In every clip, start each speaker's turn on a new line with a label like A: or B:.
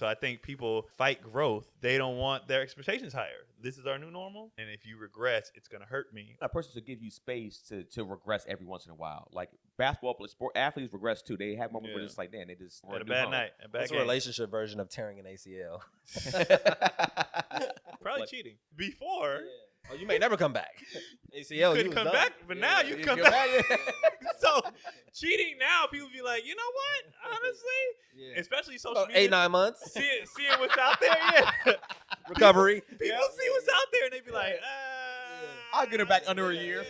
A: So I think people fight growth. They don't want their expectations higher. This is our new normal. And if you regress, it's going to hurt me.
B: A person should give you space to regress every once in a while. Like basketball players, sport athletes regress too. They have moments where it's like, man, they just
A: had a bad night.
C: That's a relationship version of tearing an ACL.
A: Probably cheating. Before.
C: Yeah. Oh, you may never come back. ACL,
A: you couldn't come back, but now you can come back. So cheating now, people be like, you know what? Honestly, especially social media,
C: 8-9 months,
A: seeing what's out there. Yeah,
C: recovery.
A: People see what's out there, and they be like,
B: I'll get it back under a year.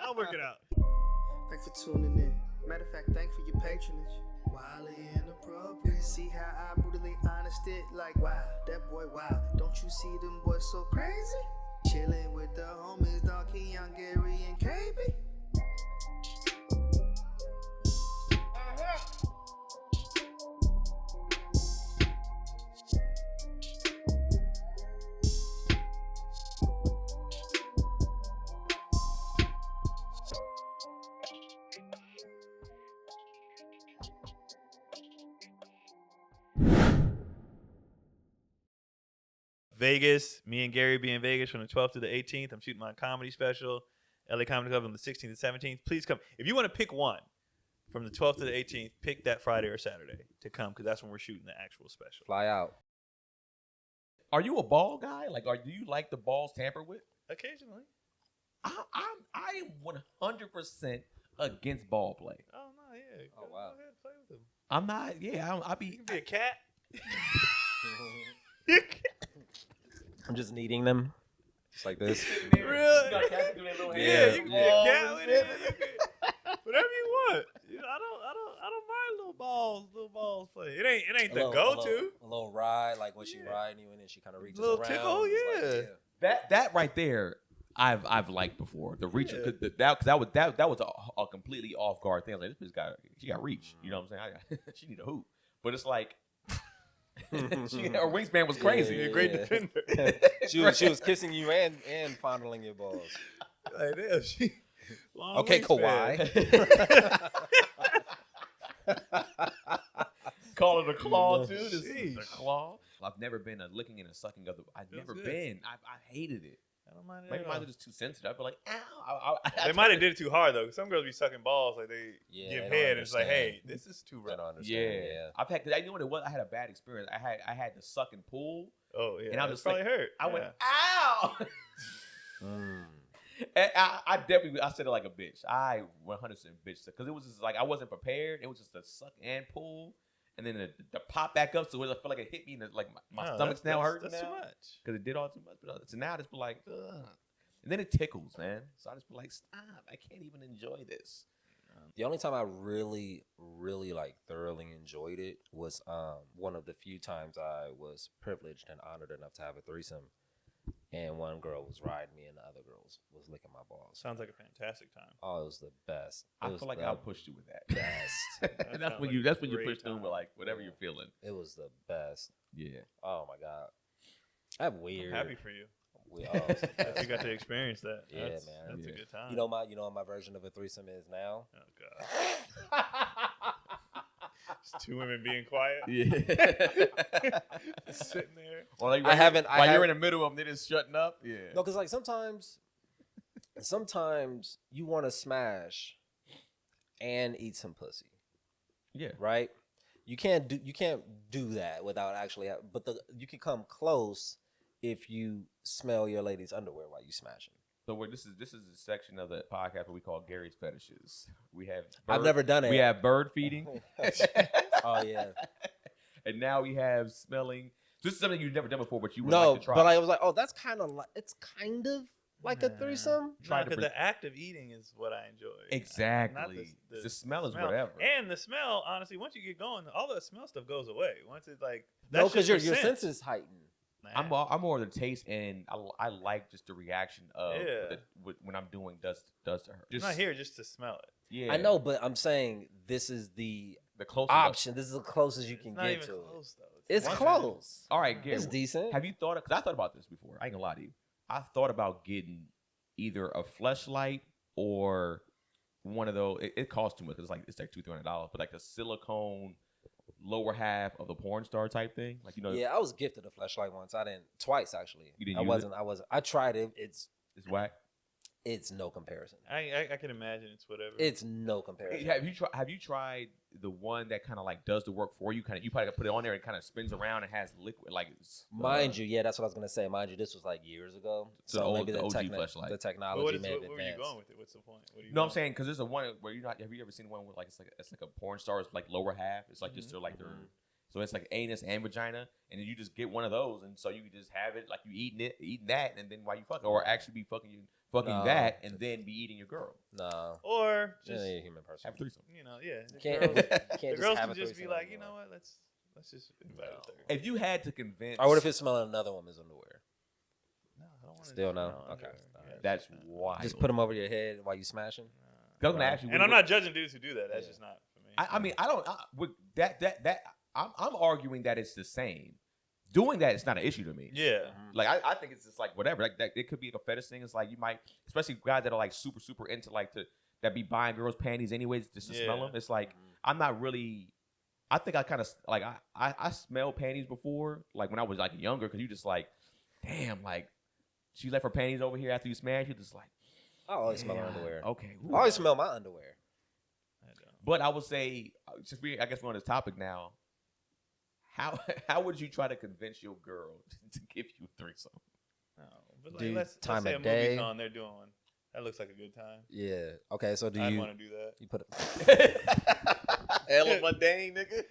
A: I'll work it out.
D: Thanks for tuning in. Matter of fact, thanks for your patronage. Wildly inappropriate. See how I brutally honest it? Like, wow, that boy, wow. Don't you see them boys so crazy? Chilling with the homies, Dog Young, Gary, and KB.
A: Vegas, me and Gary be in Vegas from the 12th to the 18th. I'm shooting my comedy special, LA Comedy Club on the 16th and 17th. Please come. If you want to pick one from the 12th to the 18th, pick that Friday or Saturday to come because that's when we're shooting the actual special.
C: Fly out.
B: Are you a ball guy? Like, do you like the balls tampered with?
A: Occasionally.
B: I am 100% against ball play.
A: Oh, no, yeah.
C: Oh, wow.
A: Go ahead, play with them.
B: I'm not. Yeah, I be.
A: You can be a cat.
C: I'm just kneading them, just like this.
A: Real? Yeah, you can be a cat with it. Whatever you want. I don't mind little balls play. It ain't the go-to.
C: A little ride, like when she riding you and then she kind of reaches
A: little
C: around.
A: tickle, yeah.
C: Like,
B: That right there, I've liked before. The reach, that was a completely off guard thing. I was like, this bitch she got reach. You know what I'm saying? She need a hoop, but it's like. Her wingspan was crazy.
A: You're a great defender.
C: she was kissing you and fondling your balls.
A: Like, damn, she
C: okay,
A: wingspan.
C: Kawhi.
B: Call it a claw too. This is a claw. I've never been a licking and a sucking of the. I've never been. I hated it.
A: I don't mind it.
B: Maybe mine was just too sensitive. I'd be like, ow.
A: They might have did it too hard though. Cause some girls be sucking balls like they give head, and it's like, hey, this is too rough.
B: Yeah. I've had. You know what it was? I had a bad experience. I had to suck and pull.
A: Oh yeah,
B: and I was
A: probably
B: like,
A: hurt.
B: I went, ow. And I definitely, I said it like a bitch. I 100% bitch because it was just like I wasn't prepared. It was just a suck and pull. And then the pop back up, so I feel like it hit me, and like my stomach's now hurting
A: now.
B: Too much because it did all too much. But so now I just be like, ugh. And then it tickles, man. So I just be like, stop! I can't even enjoy this.
C: The only time I really, really like thoroughly enjoyed it was one of the few times I was privileged and honored enough to have a threesome, and one girl was riding me, and the other girl was licking my balls.
A: Sounds like a fantastic time.
C: Oh, it was the best.
B: I feel like I pushed you with that.
C: Best.
B: That's when you push through with like whatever you're feeling.
C: It was the best.
B: Yeah.
C: Oh my god. I'm weird.
A: I'm happy for you.
C: You
A: got to experience that.
C: Yeah,
A: that's
C: man.
A: That's a good time.
C: You know what my version of a threesome is now?
A: Oh god. Just two women being quiet.
B: Yeah.
A: Just sitting there.
B: Or like while you're in the middle of them, they're just shutting up. Yeah.
C: No, because like sometimes you want to smash and eat some pussy.
B: Yeah.
C: Right? You can't do that without actually you can come close if you smell your lady's underwear while you smashing.
B: So this is a section of the podcast where we call Gary's fetishes. We have
C: I've never done it.
B: We have bird feeding.
C: Oh yeah.
B: And now we have smelling. This is something you've never done before, but you would
C: like
B: to try.
C: But I was like, oh, that's kind of like a threesome.
A: The act of eating is what I enjoy.
B: Exactly. The smell is whatever.
A: And the smell, honestly, once you get going, all the smell stuff goes away. Once it's like
C: no, because your senses heighten.
B: I'm more of the taste, and I like just the reaction of when I'm doing does to her.
A: I'm not here just to smell it.
B: Yeah,
C: I know, but I'm saying this is the
B: closest
C: option. This is the closest you can get to
A: close,
C: it. It's close.
B: All right, Gary,
C: it's decent.
B: Have you thought? Because I thought about this before. I ain't gonna lie to you. I thought about getting either a fleshlight or one of those. It costs too much. It's like $200-$300, but like a silicone lower half of the porn star type thing? Like, you know,
C: Yeah, I was gifted a fleshlight once. I didn't twice actually.
B: You didn't
C: I
B: use
C: wasn't. I wasn't. I tried it.
B: it's whack.
C: It's no comparison.
A: I can imagine it's whatever.
C: It's no comparison.
B: Have you tried the one that kind of like does the work for you? Kind of, you probably put it on there and kind of spins around and has liquid, like
C: Mind you, yeah, that's what I was gonna say. Mind you, this was like years ago.
B: So
C: So
B: the
C: maybe
B: OG
C: the
B: fleshlight.
A: But
C: technology may have
A: where were you
C: advanced.
A: going with it? What's the point? What are you
B: No, I'm
A: going
B: saying because there's a one where you're not. Have you ever seen one where like it's like a porn star's like lower half? It's like just their like their. So it's like anus and vagina, and then you just get one of those, and so you can just have it like you eating that, and then while you fuck, or actually be fucking
C: No.
B: that, and then be eating your girl.
C: No,
A: Or
C: just
A: just
C: a human person.
B: Have a threesome.
A: yeah.
C: You
A: The
C: can't,
A: girls,
C: you
A: the
C: can't
A: girls
C: just have
A: can
C: a
A: just be
C: threesome
A: like, you
C: anymore.
A: know what? Let's just invite a third.
B: If you had to convince,
C: Or what if it's smelling another woman's underwear?
A: No, I don't want to.
C: Still no? Okay.
B: that's wild.
C: Just put them over your head while you smashing.
B: Doesn't actually.
A: And I'm not judging dudes who do that. That's
C: Yeah.
A: just not for me.
B: I mean, I don't. With that. I'm arguing that it's the same. Doing that is not an issue to me.
A: Yeah.
B: Like I think it's just like whatever. Like that, it could be like a fetish thing. It's like you might, especially guys that are like super into like that be buying girls' panties anyways just to smell them. It's like I'm not really. I think I kind of like I smelled panties before, like when I was like younger, because you just like, damn, like she left her panties over here after you smashed. You just like,
C: I always smell her underwear.
B: okay.
C: I always smell my underwear.
A: I don't.
B: But I would say, I guess we're on this topic now. How would you try to convince your girl to give you a threesome?
A: No, but like,
C: Dude,
A: let's
C: time
A: say
C: of
A: a
C: day.
A: movie's on, they're doing one. That looks like a good time.
C: Yeah. Okay. So do
A: I'd
C: you?
A: want to do that.
C: You put it.
B: Hella mundane, nigga.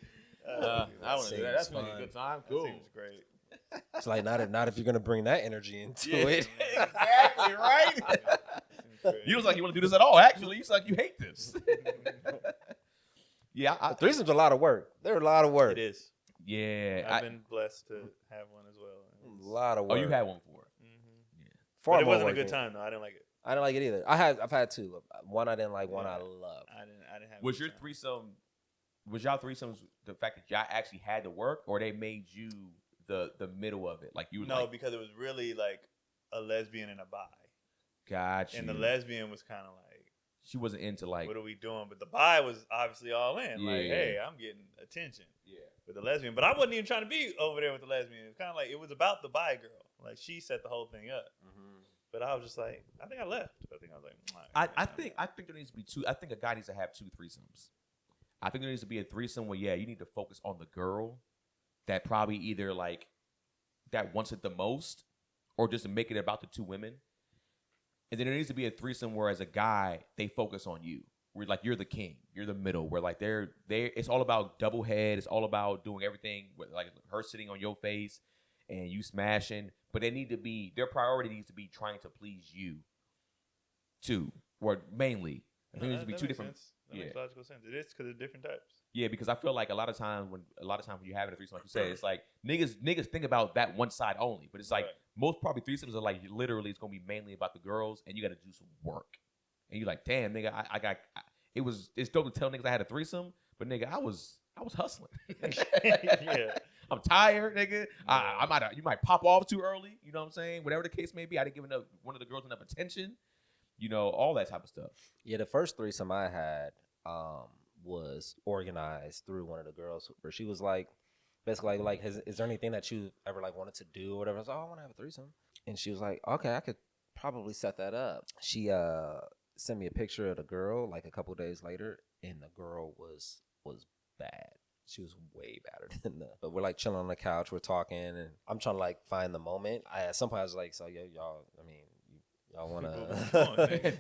A: I
B: I want to do that. That's
C: seems
B: a
C: fun.
B: good time.
A: That
B: Cool.
A: seems great.
C: It's like not if you're gonna bring that energy into
B: Yeah.
C: it.
B: Exactly right.
A: Seems great.
B: You was like you want to do this at all. Actually, you was like you hate this. Yeah,
C: Threesome's a lot of work. They're a lot of work.
A: It is.
B: yeah.
A: I've been blessed to have one as well.
C: A lot of
B: Oh,
C: work.
B: you had one for it.
A: Mm-hmm.
C: Far
A: But it
C: more
A: wasn't a
C: work
A: good
C: than-
A: time though. I didn't like it.
C: I didn't like it either. I've had two. One I didn't like. One I
A: Yeah.
C: love.
A: I didn't have. a
B: Was
A: good
B: your
A: time.
B: threesome? Was y'all threesomes the fact that y'all actually had to work, or they made you the middle of it? Like you were
A: No,
B: like,
A: because it was really like a lesbian and a bi,
B: got you.
A: and the lesbian was kind of like,
B: she wasn't into like,
A: what are we doing? But the bi was obviously all in. Like,
B: Yeah.
A: hey, I'm getting attention
B: yeah.
A: with the lesbian. But I wasn't even trying to be over there with the lesbian. It was kind of like, it was about the bi girl. Like, she set the whole thing up. But I was just like, I think I left. I think I was like, all right,
B: I think there needs to be two. I think a guy needs to have two threesomes. I think there needs to be a threesome where you need to focus on the girl that probably either like that wants it the most, or just to make it about the two women. And then there needs to be a threesome where as a guy they focus on you. Where like you're the king, you're the middle. Where like they're it's all about double head. It's all about doing everything with like her sitting on your face and you smashing. But they need to be their priority needs to be trying to please you too, or mainly. I think there needs to be two different.
A: That makes logical sense. It is because it's different types.
B: Yeah, because I feel like a lot of times when you have it a threesome, like you said, it's like niggas think about that one side only. But it's like
A: Right.
B: most probably threesomes are like literally it's gonna be mainly about the girls, and you got to do some work. And you're like, damn, nigga, it's dope to tell niggas I had a threesome, but nigga, I was hustling.
A: Yeah.
B: I'm tired, nigga. You might pop off too early. You know what I'm saying? Whatever the case may be, I didn't give one of the girls enough attention. You know, all that type of stuff.
C: Yeah, the first threesome I had was organized through one of the girls where she was like, basically like, is there anything that you ever like wanted to do or whatever? I was like, oh, I want to have a threesome. And she was like, okay, I could probably set that up. She sent me a picture of the girl like a couple of days later, and the girl was bad. She was way better than that. But we're like chilling on the couch, we're talking, and I'm trying to like find the moment. At some point I was like, so y'all, I mean, y'all want to,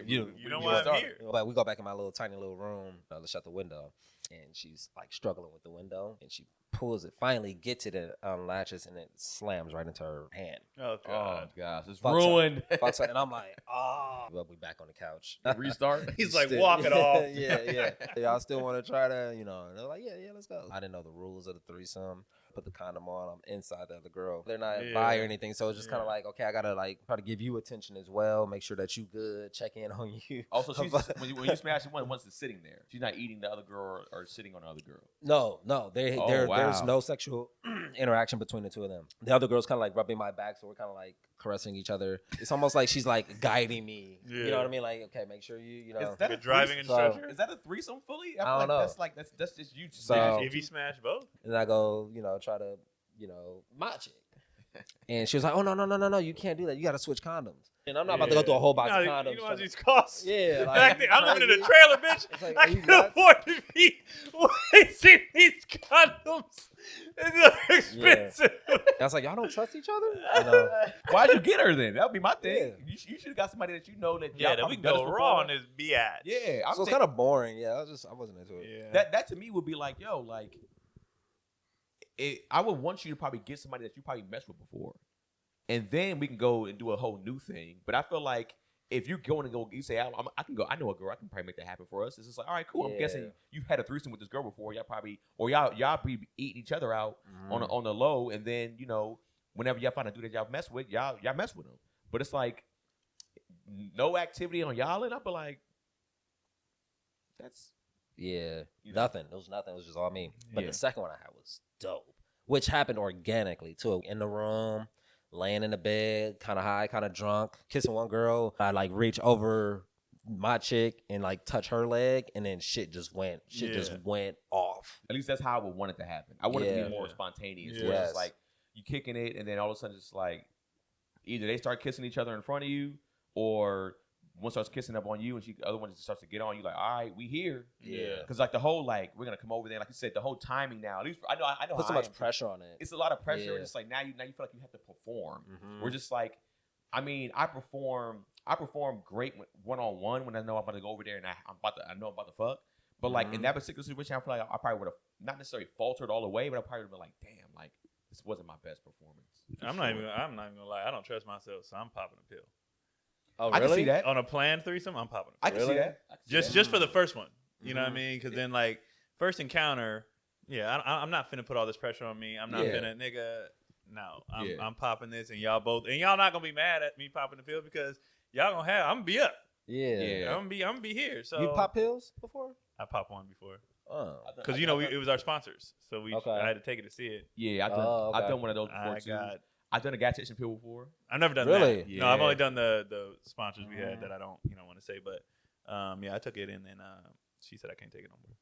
A: You know why I'm here.
C: But we go back in my tiny little room, let's shut the window, and she's like struggling with the window, and she pulls it, finally gets it, and unlatches, and it slams right into her hand.
A: Oh God.
B: Oh gosh, it's
C: Fucks up.
B: ruined.
C: Fucks her, and I'm like, oh. Well, we back on the couch.
B: Restart.
A: He's like,
C: Still-
A: walk it off.
C: yeah. Y'all still want to try to, And they're like, yeah, let's go. I didn't know the rules of the threesome. Put the condom on. I'm inside the other girl. They're not bi or anything, so it's just kind of like, okay, I gotta like try to give you attention as well. Make sure that you good. Check in on you.
B: Also, she's when you smash one, once it's sitting there, she's not eating the other girl or sitting on the other girl.
C: No,
B: Oh,
C: there's
B: wow.
C: no sexual interaction between the two of them. The other girl's kind of like rubbing my back, so we're kind of like caressing each other. It's almost like she's like guiding me. You know what I mean? Like, okay, make sure you know.
B: Is that
A: a driving instructor?
B: Is that a threesome fully?
C: I don't know.
B: That's just you.
C: So-
A: If you smash both,
C: And I go, try to, my chick. And she was like, oh, no, you can't do that. You got to switch condoms. And I'm not about to go through a whole box of condoms.
A: You know how these costs?
C: Yeah, like,
A: Back then, I'm living in a trailer, bitch.
C: It's like,
A: I
C: are you
A: can
C: nuts?
A: afford to be wasting these condoms. It's expensive.
C: I was like, y'all don't trust each other?
B: Why'd you get her then? That would be my thing.
C: Yeah.
B: You should have got somebody that you know that.
A: Yeah, then we can go raw on this biatch.
B: Yeah,
C: So it's kind of boring. Yeah, I wasn't into it.
A: Yeah.
B: that to me would be like, yo, like, I would want you to probably get somebody that you probably messed with before, and then we can go and do a whole new thing. But I feel like if you're going to go, you say, I can go. I know a girl. I can probably make that happen for us. It's just like, all right, cool. I'm guessing you've had a threesome with this girl before. Y'all be eating each other out on the low, and then whenever y'all find a dude that y'all mess with, y'all mess with them. But it's like no activity on y'all, and I'll be like, that's
C: nothing. It was nothing. It was just all me. But
B: Yeah.
C: the second one I had was dope, which happened organically too. In the room, laying in the bed, kind of high, kind of drunk, kissing one girl. I like reach over my chick and like touch her leg, and then shit just went off.
B: at least that's how I would want it to happen. I want it to
C: Yeah.
B: be more spontaneous.
A: Yeah.
B: Where it's
C: Yes.
B: like you kicking it, and then all of a sudden it's like either they start kissing each other in front of you, or one starts kissing up on you, and the other one just starts to get on you. Like, all right, we here.
C: Yeah.
B: Because like the whole we're gonna come over there. Like you said, the whole timing now. At least I know.
C: Put so
B: how I
C: much
B: am.
C: pressure on it.
B: It's a lot of pressure.
C: Yeah.
B: And it's like now you feel like you have to perform.
C: Mhm.
B: We're just like, I mean, I perform great one on one when I know I'm about to go over there and I know I'm about to fuck. But like in that particular situation, I feel like I probably would have not necessarily faltered all the way, but I probably would have been like, damn, like this wasn't my best performance.
A: I'm not even gonna lie. I don't trust myself, so I'm popping a pill.
C: Oh,
B: I
C: really?
B: can see that.
A: On a planned threesome, I'm popping a pill.
B: I can see
C: Really?
B: that. I can see
A: Just
B: that.
A: for the first one. You know what I mean? Because then like first encounter, I'm not finna put all this pressure on me. I'm not finna, nigga. No, I'm popping this, and y'all not gonna be mad at me popping the pill because y'all I'm gonna be up.
C: Yeah.
A: I'm gonna be here. So
C: You pop pills before?
A: I popped one before
C: Oh.
A: because it was our sponsors, so I had to take it to see it.
B: Yeah, I've done one of those before too. I've done a gas station pill before.
A: I've never done
C: Really?
A: that. No, I've
B: Yeah.
A: only done the sponsors we had that I don't want to say, but I took it and then she said I can't take it no more.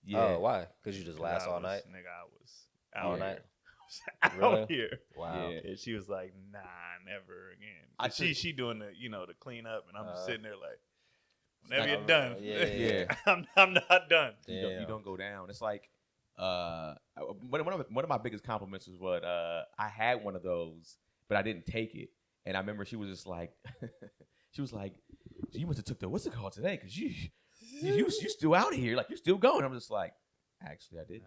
B: Yeah.
C: Oh, why? Because you just last all night?
A: Nigga, I was out
C: All
A: here.
C: night?
A: Out
C: Really?
A: here.
C: Wow.
B: Yeah.
A: And she was like, nah, never again.
B: I
A: She doing the clean up, and I'm just sitting there like,
C: not
A: whenever you're
C: over.
A: done.
B: Yeah.
A: I'm not done.
B: You
C: Damn.
B: don't go down. It's like one of my biggest compliments was what I had one of those, but I didn't take it. And I remember she was just like, she was like, you must have took the what's it called today? Because you still out here, like you're still going. I'm just like, actually I didn't.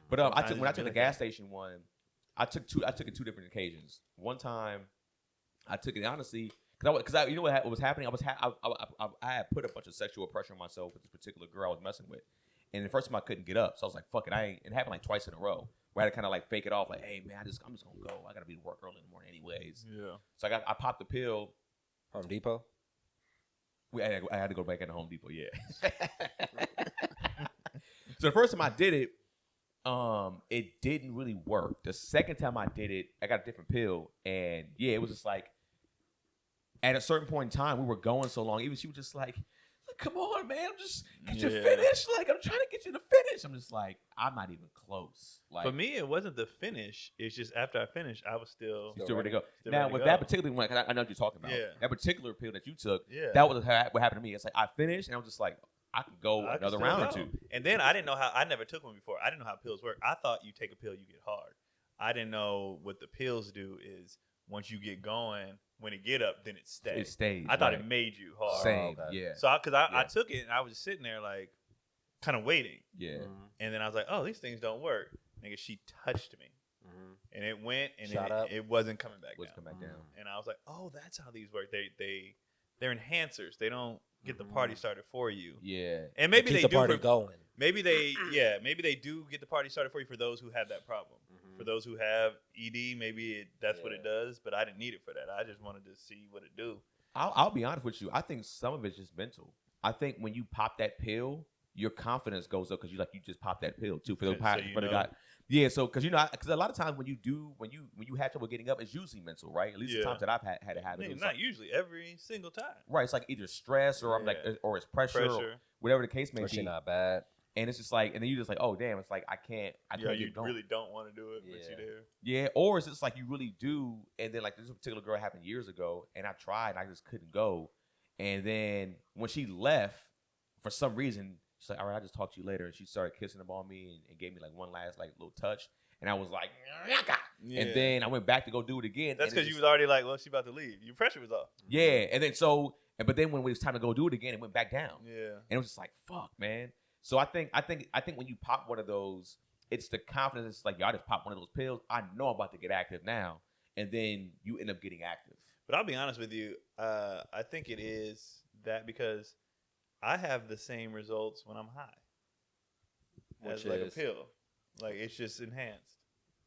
B: But when I took the gas station one, I took it two different occasions. One time, I took it honestly because you know what was happening. I had put a bunch of sexual pressure on myself with this particular girl I was messing with, and the first time I couldn't get up, so I was like, fuck it, it happened like twice in a row. Where I had to kind of like fake it off, like, hey man, I'm just gonna go. I gotta be to work early in the morning anyways.
A: Yeah.
B: So I popped the pill.
C: Home Depot?
B: I had to go back into Home Depot. Yeah. So the first time I did it, it didn't really work. The second time I did it, I got a different pill, and yeah, it was just like at a certain point in time, we were going so long. Even she was just like, "Come on, man, get you finished. Like I'm trying to get you to finish." I'm just like, I'm not even close. Like
A: For me, it wasn't the finish. It's just after I finished, I was still.
B: you still ready to go.
A: Still
B: Now
A: ready to
B: with
A: go.
B: that particular one, 'cause I know what you're talking about.
A: Yeah.
B: That particular pill that you took,
A: Yeah.
B: that was what happened to me. It's like I finished, and I was just like, I could go
A: I could
B: another
A: still
B: round or
A: go.
B: two.
A: And then I didn't know how. I never took one before. I didn't know how pills work. I thought you take a pill, you get hard. I didn't know what the pills do is once you get going, when it get up, then it stays.
B: It stays.
A: I thought
B: right.
A: it made you hard.
B: Same.
C: okay.
B: Yeah.
A: So I
B: Yeah.
A: took it and I was just sitting there like, kind of waiting.
B: Yeah.
A: And then I was like, oh, these things don't work. Nigga, she touched me. And it went and
C: Shot up.
A: it wasn't coming back
B: Let's
A: down.
B: come back down.
A: And I was like, oh, that's how these work. They're enhancers. They don't get the party started for you.
B: Yeah.
A: And maybe
C: Keep
A: they
C: the
A: do
C: party
A: for,
C: going.
A: maybe they do get the party started for you for those who have that problem. For those who have ED, maybe that's what it does, but I didn't need it for that. I just wanted to see what it do.
B: I'll be honest with you. I think some of it's just mental. I think when you pop that pill, your confidence goes up because you just popped that pill too. For the
A: So you know.
B: guy, Yeah, so because because a lot of times when you have trouble getting up, it's usually mental, right? At least the times that I've had it happen.
A: Not usually, every single time.
B: Right, it's like either stress or I'm like, or it's pressure. Or whatever the case may
C: Or
B: be.
C: she not bad.
B: And it's just like, and then you just like, oh damn, it's like I can't
A: you
B: get going.
A: really don't want to do it, but you do.
B: Yeah, or it's just like you really do, and then like this particular girl happened years ago, and I tried, and I just couldn't go, and then when she left, for some reason, she's like, all right, I'll just talk to you later, and she started kissing up on me and gave me like one last like little touch, and I was like, and then I went back to go do it again.
A: That's because you was already like, well, she about to leave. Your pressure was off.
B: Yeah, and then but then when it was time to go do it again, it went back down.
A: Yeah,
B: and it was just like, fuck, man. So I think when you pop one of those, it's the confidence. It's like, yo, I just popped one of those pills. I know I'm about to get active now, and then you end up getting active.
A: But I'll be honest with you. I think it is that because I have the same results when I'm high as like a pill. Like it's just enhanced.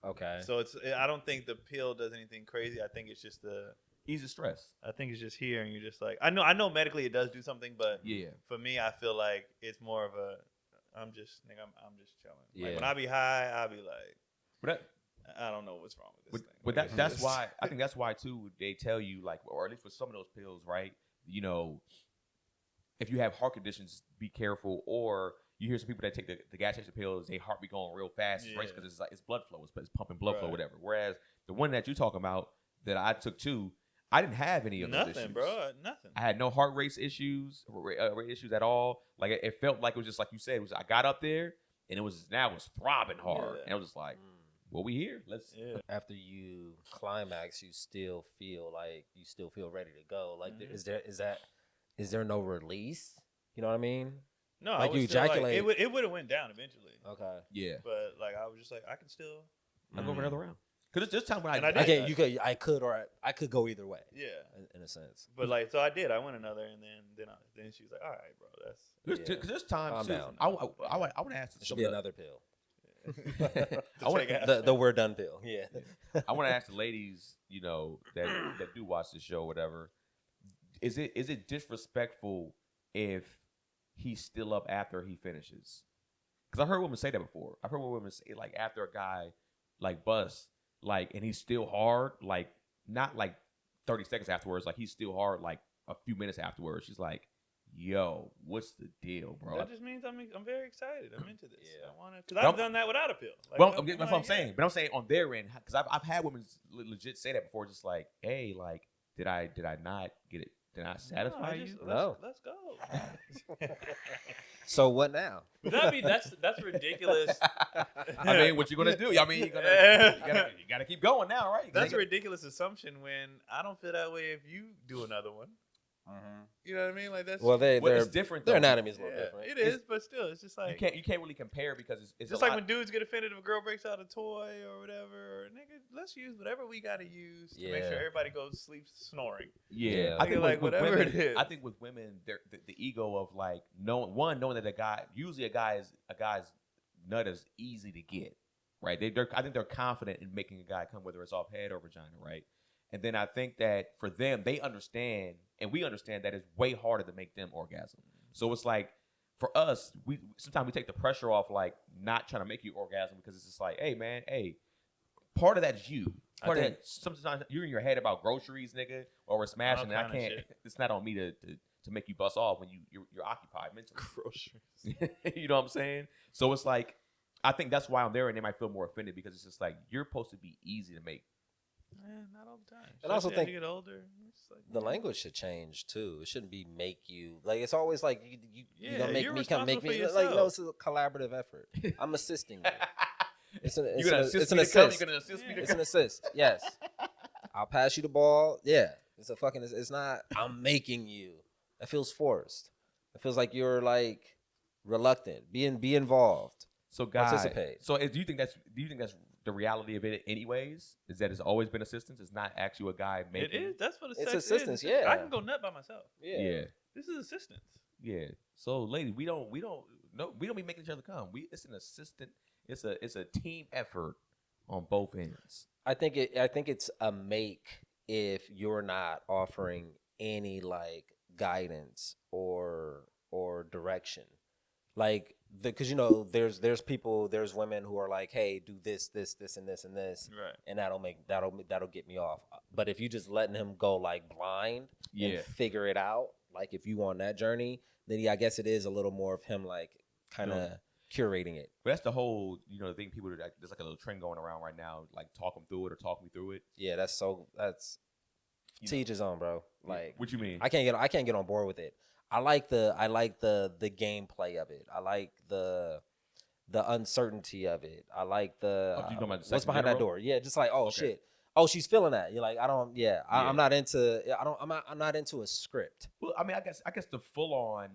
C: Okay.
A: So I don't think the pill does anything crazy. I think it's just the
B: ease of stress.
A: I think it's just here, and you're just like, I know medically it does do something, but
B: yeah,
A: for me, I feel like it's more of a, I'm just chilling.
C: Yeah.
A: Like when I be high, I be like,
B: but
A: I don't know what's wrong with this thing.
B: But that's why I think that's why too they tell you like, or at least with some of those pills, right? You know, if you have heart conditions, be careful. Or you hear some people that take the gas station pills, their heart be going real fast, right? Because it's like it's blood flow, it's pumping blood flow, whatever. Whereas the one that you're talking about that I took too. I didn't have any of those issues.
A: Nothing, bro. Nothing.
B: I had no heart rate issues at all. Like it felt like it was just like you said. It was I got up there and it was throbbing hard, and I was just like, "Well, we here. Let's."
A: Yeah.
C: After you climax, you still feel ready to go. Like, is there no release? You know what I mean?
A: No,
C: like you ejaculate.
A: Like, it would have went down eventually.
C: Okay.
B: Yeah.
A: But like I was just like, I can still.
B: I'll go for another round. Because this time when
A: I
C: could go either way.
A: Yeah,
C: in a sense.
A: But like, so I did. I went another, and then she was like, "All right, bro, that's."
B: Because this time,
C: Calm
B: too,
C: down.
B: I want to ask.
C: It should be another pill.
B: I want
C: the we're done pill. Yeah.
B: I want to ask the ladies, you know, that do watch the show, whatever. Is it disrespectful if he's still up after he finishes? Because I heard women say that before. I've heard women say like after a guy like busts. Like, and he's still hard, like, not like 30 seconds afterwards, like, he's still hard, like, a few minutes afterwards. She's like, yo, what's the deal, bro?
A: That just means I'm very excited. I'm into this.
B: Yeah.
A: I want to, because I've done that without a pill. Like,
B: well, that's what I'm saying. But I'm saying on their end, because I've had women legit say that before, just like, hey, like, did I not get it? Did I satisfy you?
C: No.
A: Let's go.
C: So what now?
A: That's ridiculous.
B: I mean, what you gonna do? I mean, you gotta keep going now, right?
A: That's a ridiculous assumption when I don't feel that way if you do another one. You know what I mean? Like that's
B: it's different.
C: Their anatomy is a little different.
A: It is, but still, it's just like
B: you can't really compare because it's
A: just like when dudes get offended if a girl breaks out a toy or whatever. Or nigga, let's use whatever we gotta use to make sure everybody goes to sleep snoring.
B: Yeah,
A: I think like whatever
B: women,
A: it is.
B: I think with women, the ego of like knowing that a guy's nut is easy to get, right? I think they're confident in making a guy come, whether it's off head or vagina, right? And then I think that for them, they understand, and we understand that it's way harder to make them orgasm. So it's like, for us, sometimes we take the pressure off, like, not trying to make you orgasm because it's just like, hey, man, part of that is you. Part of that, sometimes you're in your head about groceries, nigga, or we're smashing, and I can't, it's not on me to make you bust off when you're occupied mentally.
A: Groceries.
B: You know what I'm saying? So it's like, I think that's why I'm there, and they might feel more offended because it's just like, you're supposed to be easy to make.
A: Not all the time.
C: And I also think
A: as you get older, like,
C: the language should change too. It shouldn't be make you like. It's always like you gonna make
A: you're
C: me come make me
A: responsible for
C: like. No,
A: yourself.
C: it's a collaborative effort. I'm assisting you. It's an
B: You're gonna assist
C: it's an
B: me to come?
C: assist.
B: You're gonna assist me to
C: It's
B: come?
C: an assist. Yes. I'll pass you the ball. Yeah. It's a fucking. It's not. I'm making you. It feels forced. It feels like you're like reluctant. Be involved.
B: So guys,
C: participate.
B: So do you think that's the reality of it anyways? Is that it's always been assistance? It's not actually a guy making
A: it is. That's what
C: It's
A: sex
C: assistance,
A: is.
C: yeah.
A: I can go nut by myself.
B: Yeah.
A: This is assistance.
B: Yeah. So ladies, we don't be making each other come. It's an assistant. It's a team effort on both ends.
C: I think it's a make if you're not offering any like guidance or direction. Like because there's women who are like, hey, do this, and this, and this,
A: Right.
C: and that'll get me off. But if you just letting him go like blind and figure it out, like if you on that journey, then I guess it is a little more of him like kind of curating it.
B: But that's the whole, the thing people do. There's like a little trend going around right now, like talk them through it or talk me through it.
C: Yeah, that's to each his own, bro. Like,
B: what you mean?
C: I can't get on board with it. I like the gameplay of it. I like the uncertainty of it. I like the
B: you talking about
C: what's behind that door. Yeah, just like shit. Oh, she's feeling that. You're like, I don't. Yeah, I'm not into. I'm not into a script.
B: Well, I mean, I guess the full on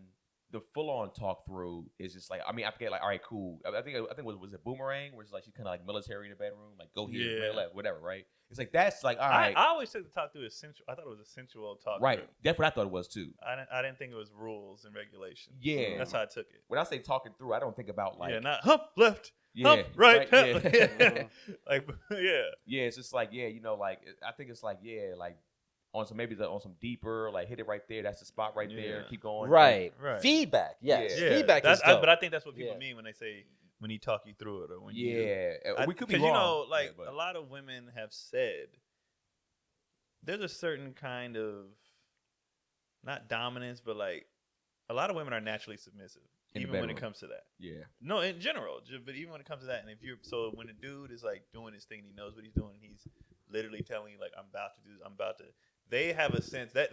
B: talk through is just like, I mean, I forget, like, all right, cool. I think was it Boomerang, where it's like she's kind of like military in the bedroom, like go here, left, whatever, right? It's like that's like, all right.
A: I always took the talk through as sensual. I thought it was a sensual talk.
B: Right,
A: through.
B: that's what I thought it was too.
A: I didn't think it was rules and regulations.
B: Yeah,
A: that's how I took it.
B: When I say talking through, I don't think about like
A: not hump left, hump right,
B: yeah.
A: like
B: yeah. It's just like like I think it's like like. On some deeper, like hit it right there. That's the spot right there. Keep going.
C: Right. Feedback. Yes.
A: Yeah.
C: Feedback is dope.
A: But I think that's what people mean when they say when he talk you through it or when
B: we could be wrong.
A: A lot of women have said there's a certain kind of not dominance, but like a lot of women are naturally submissive, even when it comes to that. Yeah. No, in general, but even when it comes to that, and when a dude is like doing his thing, and he knows what he's doing, and he's literally telling you like I'm about to. They have a sense that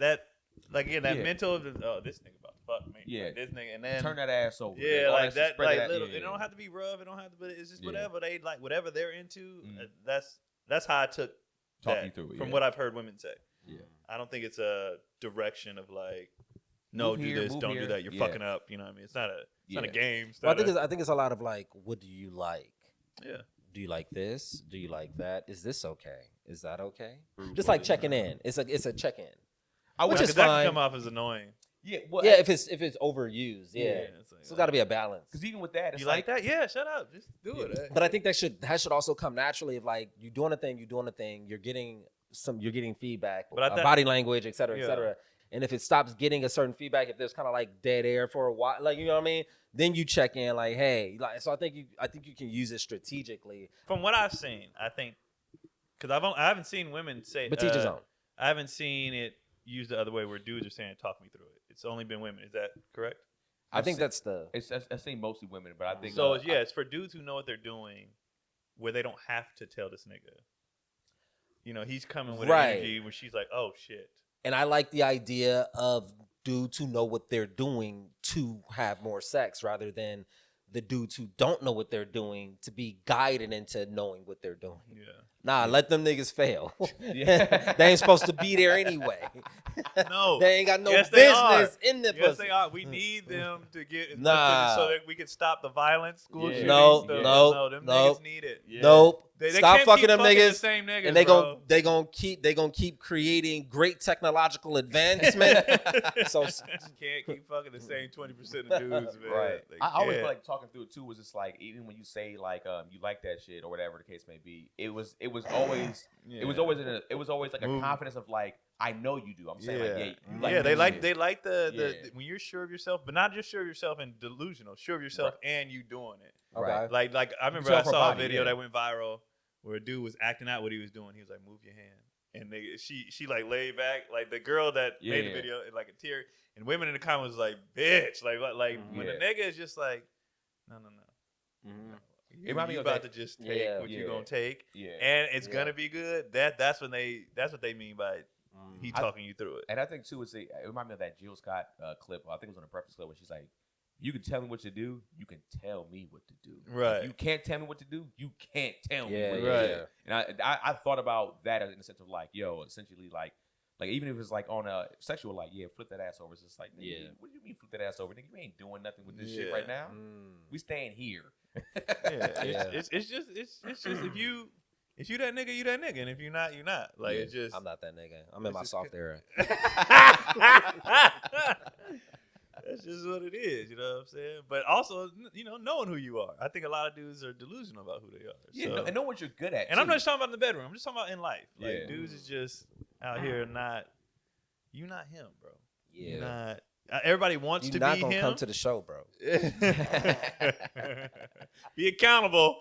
A: mental of this nigga about to fuck me.
B: Yeah.
A: Like, this nigga, and then
B: turn that ass over.
A: Yeah, like that. Like little. It don't have to be rough. It don't have to. But it's just whatever they like. Whatever they're into. That's how I took
B: talking through it,
A: from what I've heard women say.
B: Yeah.
A: I don't think it's a direction of like, no, do this, don't do that. You're fucking up. You know what I mean? It's not a game.
C: Well, I think it's a lot of like, what do you like?
A: Yeah.
C: Do you like this? Do you like that? Is this okay? Is that okay? Just like checking in. It's a check in. Which is fine.
A: That can come off as annoying.
C: Yeah, if it's overused, it's like, so it's got to be a balance.
B: Because even with that, it's
A: you like that? Yeah, shut up, just do it.
C: But I think that should also come naturally. Of like you doing a thing, you're getting feedback, body language, et cetera, et cetera. And if it stops getting a certain feedback, if there's kind of like dead air for a while, like you know what I mean, then you check in like, hey, like. So I think you can use it strategically.
A: From what I've seen, I think because I haven't seen women say,
C: but teach his own.
A: I haven't seen it used the other way where dudes are saying, talk me through it. It's only been women. Is that correct?
C: I think that's the.
B: I've seen mostly women, but I think
A: so. It's for dudes who know what they're doing, where they don't have to tell this nigga. He's coming with energy where she's like, oh shit.
C: And I like the idea of dudes who know what they're doing to have more sex rather than the dudes who don't know what they're doing to be guided into knowing what they're doing.
A: Yeah.
C: Nah, let them niggas fail. They ain't supposed to be there anyway.
A: No.
C: They ain't got no business in the pussy.
A: Yes, they are. We need them to get so that we can stop the violence, school shootings.
C: No,
A: them niggas need it.
C: Yeah. Nope.
A: They
C: stop
A: can't
C: fucking
A: keep
C: them niggas.
A: The same niggas,
C: and they gonna keep creating great technological advancement. So
A: you can't keep fucking the same 20% of dudes, man.
B: Right. I always feel like talking through it too was just like, even when you say like you like that shit or whatever the case may be, it was always like a confidence of like, I know you do. I'm saying
A: they like the when you're sure of yourself, but not just sure of yourself and delusional, sure of yourself and you doing it.
C: Okay.
A: Like I remember I saw a video that went viral where a dude was acting out what he was doing. He was like, move your hand. And she like laid back, like the girl that made the video, like a tear. And women in the comments was like, bitch. Like when the nigga is just like, no. You about to just take what you're gonna take. Yeah. And it's gonna be good. That's what they mean by he talking you through it.
B: And I think too, it reminded me of that Jill Scott clip. I think it was on a Breakfast Club where she's like, you can tell me what to do. You can tell me what to do.
A: Right.
B: If you can't tell me what to do. You can't tell me what to do. And I thought about that in the sense of like, essentially like even if it's like on a sexual, like, flip that ass over. It's just like, what do you mean flip that ass over? Nigga, you ain't doing nothing with this shit right now. We staying here.
A: It's just if you that nigga, you that nigga, and if you're not, you're not. Like it's just
C: I'm not that nigga. I'm in my soft era.
A: That's just what it is, you know what I'm saying? But also, knowing who you are. I think a lot of dudes are delusional about who they are.
B: Yeah, and know what you're good at.
A: And I'm not just talking about in the bedroom. I'm just talking about in life. Like dudes is just out here you're not him, bro.
C: Yeah.
A: Everybody wants
C: You're
A: to
C: not
A: be
C: gonna
A: him.
C: come to the show, bro.
A: Be accountable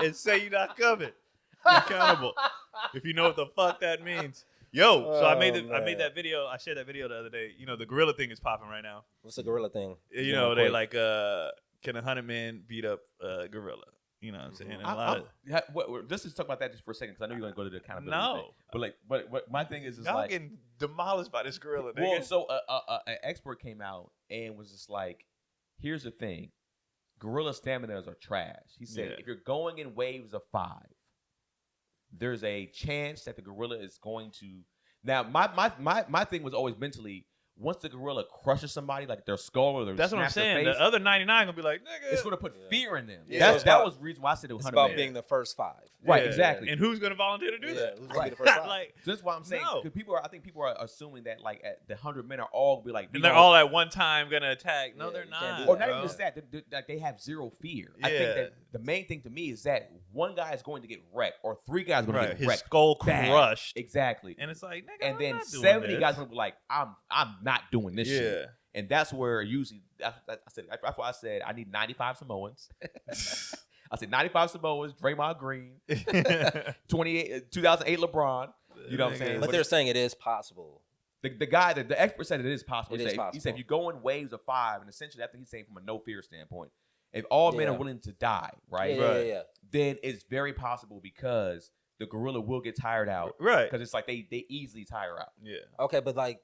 A: and say you're not coming. Be accountable. If you know what the fuck that means. Yo, so I made
C: man.
A: that video. I shared that video the other day. You know, the gorilla thing is popping right now.
C: What's the gorilla thing?
A: You know, they like, can 100 men beat up a gorilla? You know what I'm saying? And a lot of,
B: Let's just talk about that just for a second, because I know you're going to go to the accountability
A: No.
B: thing. But like, but my thing is
A: y'all
B: like,
A: getting demolished by this gorilla. Nigga.
B: well, so an expert came out and was just like, here's the thing, gorilla staminas are trash. He said, if you're going in waves of 5, there's a chance that the gorilla is going to. Now, my thing was always mentally, once the gorilla crushes somebody, like their skull or their
A: That's what I'm
B: snaps their
A: saying.
B: face,
A: The other 99 gonna be like, nigga.
B: it's going to put fear in them.
C: Yeah.
B: That was the reason why I said it was
C: It's
B: 100
C: about
B: men.
C: being the first 5.
B: Right,
A: Yeah.
B: exactly.
A: And who's gonna volunteer to do that?
C: Who's gonna be the first 5?
A: Like,
B: So that's why I'm saying,
A: No.
B: because I think people are assuming that like at the 100 men are all be like,
A: and they're all at one time gonna attack. No,
C: Yeah,
A: they're
C: you can't
A: not.
C: do
B: or not
C: bro.
B: even just that they have zero fear. I
A: Yeah.
B: think that the main thing to me is that one guy is going to get wrecked, or 3 guys are going to
A: Right,
B: get
A: his
B: wrecked.
A: skull
B: Bad.
A: crushed.
B: Exactly.
A: And it's like, nigga,
B: And
A: I'm
B: then
A: not doing
B: 70
A: this.
B: guys are going to be like, I'm not doing this shit.
A: Yeah.
B: And that's where usually that's why I said I need 95 Samoans. I said 95 Samoans, Draymond Green, 2008 LeBron. You know what I'm saying?
C: But they're saying it is possible.
B: The guy that the expert said it is possible.
C: It
B: He
C: is
B: said,
C: possible.
B: He said if you go in waves of 5, and essentially that's what he's saying from a no fear standpoint. If all men
C: Yeah.
B: are willing to die, right?
C: Yeah, yeah.
B: Then it's very possible because the gorilla will get tired out.
A: Right.
B: Because it's like they easily tire out.
A: Yeah.
C: Okay, but like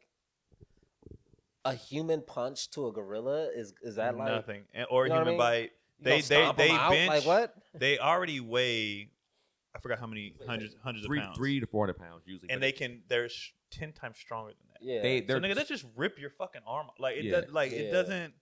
C: a human punch to a gorilla is that like
A: nothing. Or
C: you know what I
A: human
C: mean?
A: bite.
C: you gonna stomp 'em out?
A: bench.
C: Like what?
A: They already weigh. I forgot how many hundreds of pounds.
B: 3 to 400 pounds usually.
A: And they're 10 times stronger than that.
C: Yeah.
A: So nigga, that just rip your fucking arm. Like it
B: Yeah.
A: does. Like it
C: Yeah.
A: doesn't.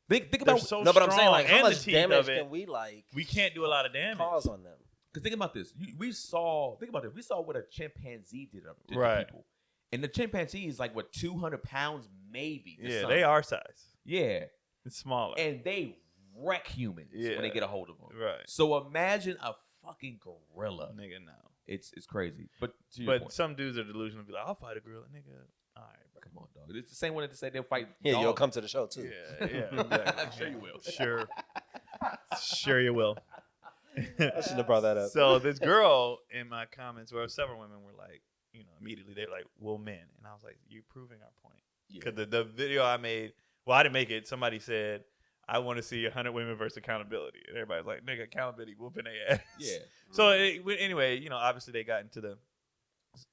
B: think
A: They're
B: about
A: so
C: no, but I'm saying
A: strong,
C: like how
A: and the
C: much
A: teeth
C: damage
A: of it.
C: can we like
A: We can't do a lot of damage.
C: cause on them?
B: because think about this. We saw what a chimpanzee did to
A: Right.
B: people. And the chimpanzee is like what 200 pounds maybe. to
A: Yeah,
B: some.
A: they are size.
B: Yeah.
A: It's smaller.
B: And they wreck humans when
A: Yeah.
B: they get a hold of them.
A: Right.
B: So imagine a fucking gorilla.
A: Nigga, no.
B: It's crazy. But to your
A: But
B: point,
A: some dudes are delusional. Be like, I'll fight a gorilla, nigga. All right, bro.
B: come on, dog. It's the same one that said they'll fight.
C: Yeah, you'll
B: dogs.
C: come to the show too.
A: Yeah, yeah. Exactly.
B: I'm sure you will.
A: Sure. Sure you will.
C: I shouldn't have brought that up.
A: So this girl in my comments, where several women were like, you know, immediately they're like, "Well, men," and I was like, "You're proving our point."
B: Yeah.
A: Because the video I made, well, I didn't make it. Somebody said, "I want to see 100 women versus accountability," and everybody's like, "Nigga, accountability whooping their ass."
B: Yeah.
A: So anyway, you know, obviously they got into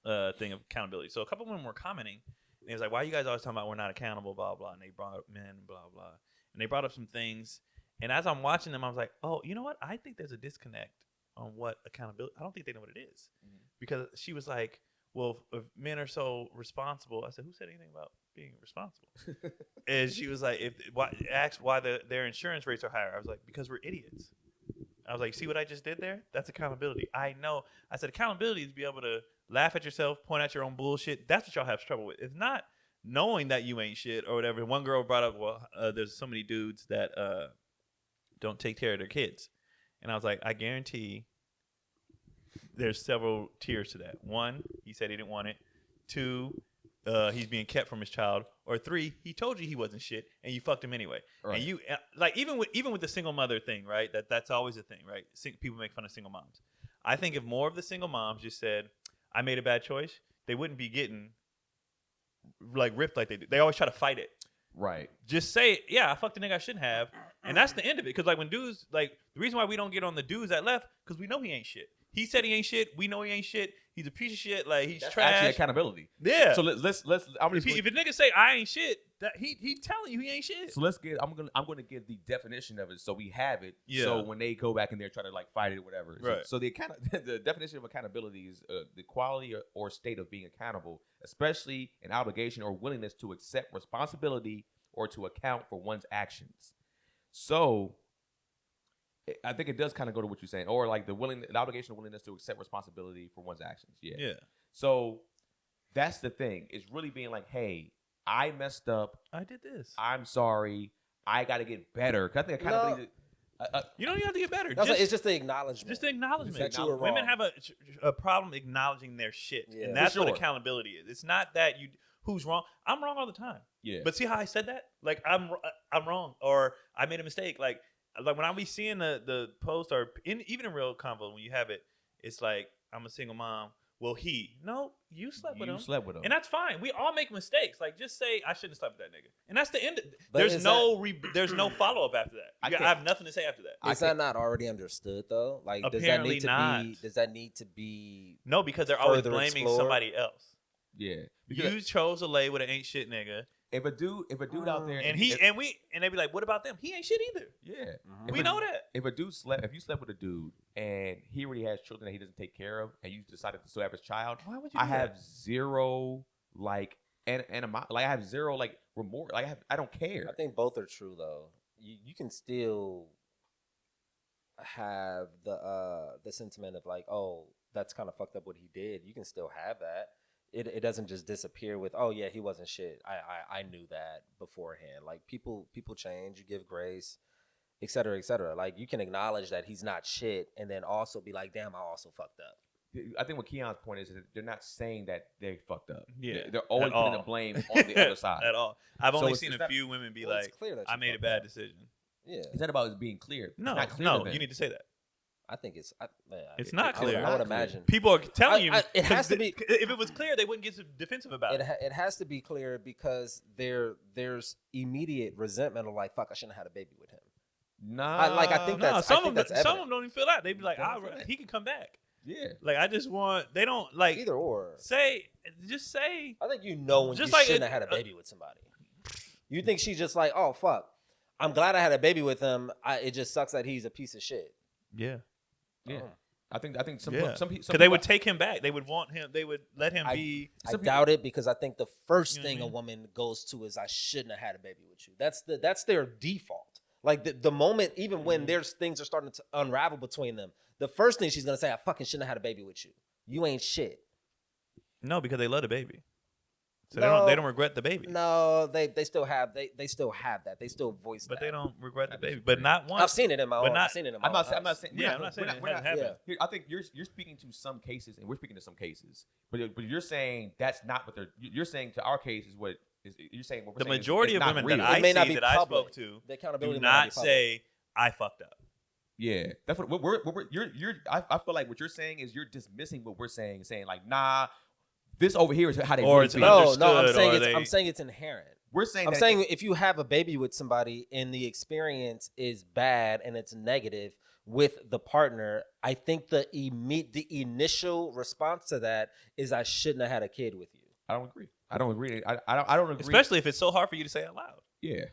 A: the thing of accountability. So a couple of women were commenting, and it was like, "Why you guys always talking about we're not accountable?" Blah blah. And they brought up men, blah blah, and they brought up some things. And as I'm watching them, I was like, "Oh, you know what? I think there's a disconnect on what accountability. I don't think they know what it is." Because she was like, "Well, if men are so responsible," I said, "Who said anything about being responsible?" And she was like, asked why their insurance rates are higher. I was like, "Because we're idiots." I was like, "See what I just did there? That's accountability." I know. I said, accountability is to be able to laugh at yourself, point out your own bullshit. That's what y'all have trouble with. It's not knowing that you ain't shit or whatever. One girl brought up, well, there's so many dudes that don't take care of their kids. And I was like, I guarantee there's several tiers to that. 1, he said he didn't want it. 2, he's being kept from his child. Or 3, he told you he wasn't shit and you fucked him anyway.
B: Right.
A: And you like even with the single mother thing, right? That's always a thing, right? People make fun of single moms. I think if more of the single moms just said, I made a bad choice, they wouldn't be getting like ripped like they do. They always try to fight it.
B: Right.
A: Just say, yeah, I fucked a nigga I shouldn't have, and that's the end of it. Because like when dudes, like the reason why we don't get on the dudes that left, because we know he ain't shit. He said he ain't shit. We know he ain't shit. He's a piece of shit. Like he's
B: That's
A: trash.
B: actually accountability.
A: Yeah.
B: So let's.
A: if a nigga say I ain't shit, that he telling you he ain't shit.
B: So let's get. I'm gonna give the definition of it so we have it.
A: Yeah.
B: So when they go back in there try to like fight it or whatever.
A: Right.
B: So the definition of accountability is the quality or state of being accountable, especially an obligation or willingness to accept responsibility or to account for one's actions. So I think it does kind of go to what you're saying, or like the obligation or willingness to accept responsibility for one's actions. Yeah.
A: Yeah.
B: So that's the thing. It's really being like, hey, I messed up.
A: I did this.
B: I'm sorry. I got to get better. 'Cause I think accountability.
A: You don't even have to get better.
C: It's just the acknowledgement.
A: Just the acknowledgement.
C: That you were
A: Women
C: wrong.
A: have a problem acknowledging their shit,
C: Yeah.
A: and that's
B: For
A: what
B: sure.
A: accountability is. It's not that who's wrong. I'm wrong all the time.
B: Yeah.
A: But see how I said that? Like I'm wrong, or I made a mistake. Like when I be seeing the post, or even in real convo when you have it, it's like I'm a single mom. Well, you slept with him.
B: You slept with him.
A: And that's fine. We all make mistakes. Like, just say I shouldn't have slept with that nigga, and that's the end.
C: But
A: There's
C: is
A: there's no follow up after that. I have nothing to say after that.
C: Is that not already understood though? Like,
A: Apparently
C: does that need to be?
A: No, because they're always
C: further
A: blaming
C: explored?
A: somebody else.
B: Yeah.
A: You chose to lay with an ain't shit nigga,
B: If a dude out there
A: and they be like, what about them? He ain't shit either.
B: yeah.
A: We know that.
B: If you slept with a dude and he already has children that he doesn't take care of, and you decided to still have his child,
A: Why would you?
B: I have zero like and I have zero like remorse. Like I don't care.
C: I think both are true though. You can still have the sentiment of like, oh, that's kind of fucked up what he did. You can still have that. It doesn't just disappear with, oh yeah, he wasn't shit. I knew that beforehand. Like people change. You give grace, et cetera, et cetera. Like you can acknowledge that he's not shit, and then also be like, damn, I also fucked up.
B: I think what Keon's point is that they're not saying that they fucked up.
A: Yeah,
B: they're always putting the blame on the other side.
A: At all. I've only
B: it's
A: seen a
B: not-
A: few women be
C: Well, it's
A: like,
C: clear that
A: I
C: you
A: made a
C: fucked
A: bad
C: up.
A: decision.
C: Yeah,
B: It's not about it being clear.
A: No,
B: it's not clear
A: no,
B: to them.
A: you need to say that.
C: I think it's.
A: It's not clear.
C: I would imagine
A: People are telling you.
C: it has to be.
A: If it was clear, they wouldn't get so defensive about it.
C: It has to be clear because there's immediate resentment of like, fuck, I shouldn't have had a baby with him.
B: Nah,
C: I think that's
A: some of
C: that's
A: them
C: evident.
A: don't even feel that. They be like,
B: Don't feel that.
A: he can come back.
B: yeah.
A: Like I just want. They don't like
C: Either or.
A: just say.
C: I think you know when
A: Just
C: you
A: like
C: shouldn't have had a baby with somebody. You think she's just like, oh fuck, I'm glad I had a baby with him. It just sucks that he's a piece of shit.
A: Yeah.
B: Yeah.
C: Oh.
B: I think some
A: Yeah.
B: some
A: Because they would take him back. They would want him. They would let him be.
C: I doubt it because I think the first
A: You know what
C: thing
A: I mean?
C: a woman goes to is I shouldn't have had a baby with you. That's their default. Like the moment, even when there's things are starting to unravel between them, the first thing she's gonna say, I fucking shouldn't have had a baby with you. You ain't shit.
A: No, because they love the baby. So
C: No.
A: they don't regret the baby.
C: No, they still have they still have that. They still voice
A: But
C: that.
A: they don't regret the baby. But not once.
C: I've seen it in my
A: But
C: own.
A: not-
C: I've seen it in my
B: I'm not
C: own house.
B: saying.
A: Yeah, I'm not saying it hasn't happened.
C: Yeah.
B: Here, I think you're speaking to some cases, and we're speaking to some cases. But you're saying that's not what they're. You're saying to our case is what is. You're saying what we're
A: The
B: saying
A: majority
B: is
A: of
B: not
A: women
B: real.
A: that I
C: It may not
A: see
C: be
A: that I
C: public.
A: spoke to
C: The accountability
A: do
C: may not
A: not
C: be public.
A: say I fucked up.
B: Yeah, that's what you're. I feel like what you're saying is you're dismissing what we're saying, saying like, nah, this over here is how they
A: Or
B: really
A: it's
B: feel.
C: No,
A: understood,
C: I'm saying it's inherent.
B: We're saying
C: I'm
B: that
C: saying if you have a baby with somebody and the experience is bad and it's negative with the partner, I think the initial response to that is I shouldn't have had a kid with you.
B: I don't agree. I don't agree. I don't agree.
A: Especially if it's so hard for you to say out loud.
B: Yeah.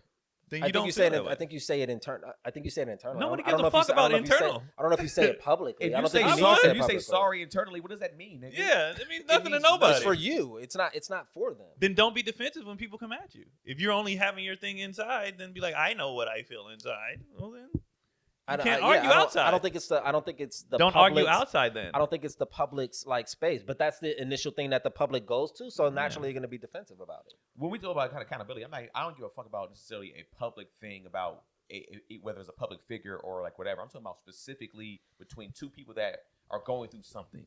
A: Then
C: I
A: you
C: think
A: don't
C: you
A: feel
C: say
A: that
C: it.
A: way.
C: I think you say it internal. I think you say it internally.
A: Nobody
C: I don't
A: gives
C: know
A: a
C: if you
A: fuck
C: say- I don't
A: about
C: know if you say-
A: internal.
C: I don't know if you say it publicly.
B: If
C: I
B: you
C: don't
B: say
C: think
A: sorry-
C: say it
B: if you say
C: publicly.
B: sorry internally, what does that mean, nigga?
A: Yeah, it means nothing to
B: means
A: nobody.
C: It's for you. It's not for them.
A: Then don't be defensive when people come at you. If you're only having your thing inside, then be like, I know what I feel inside. Well, then can't argue outside.
C: I don't think it's the.
A: don't argue
C: public's-
A: outside then.
C: I don't think it's the public's like space, but that's the initial thing that the public goes to. So naturally, you're going to be defensive about it.
B: When we talk about kind of accountability, I don't give a fuck about necessarily a public thing about whether it's a public figure or like whatever. I'm talking about specifically between two people that are going through something.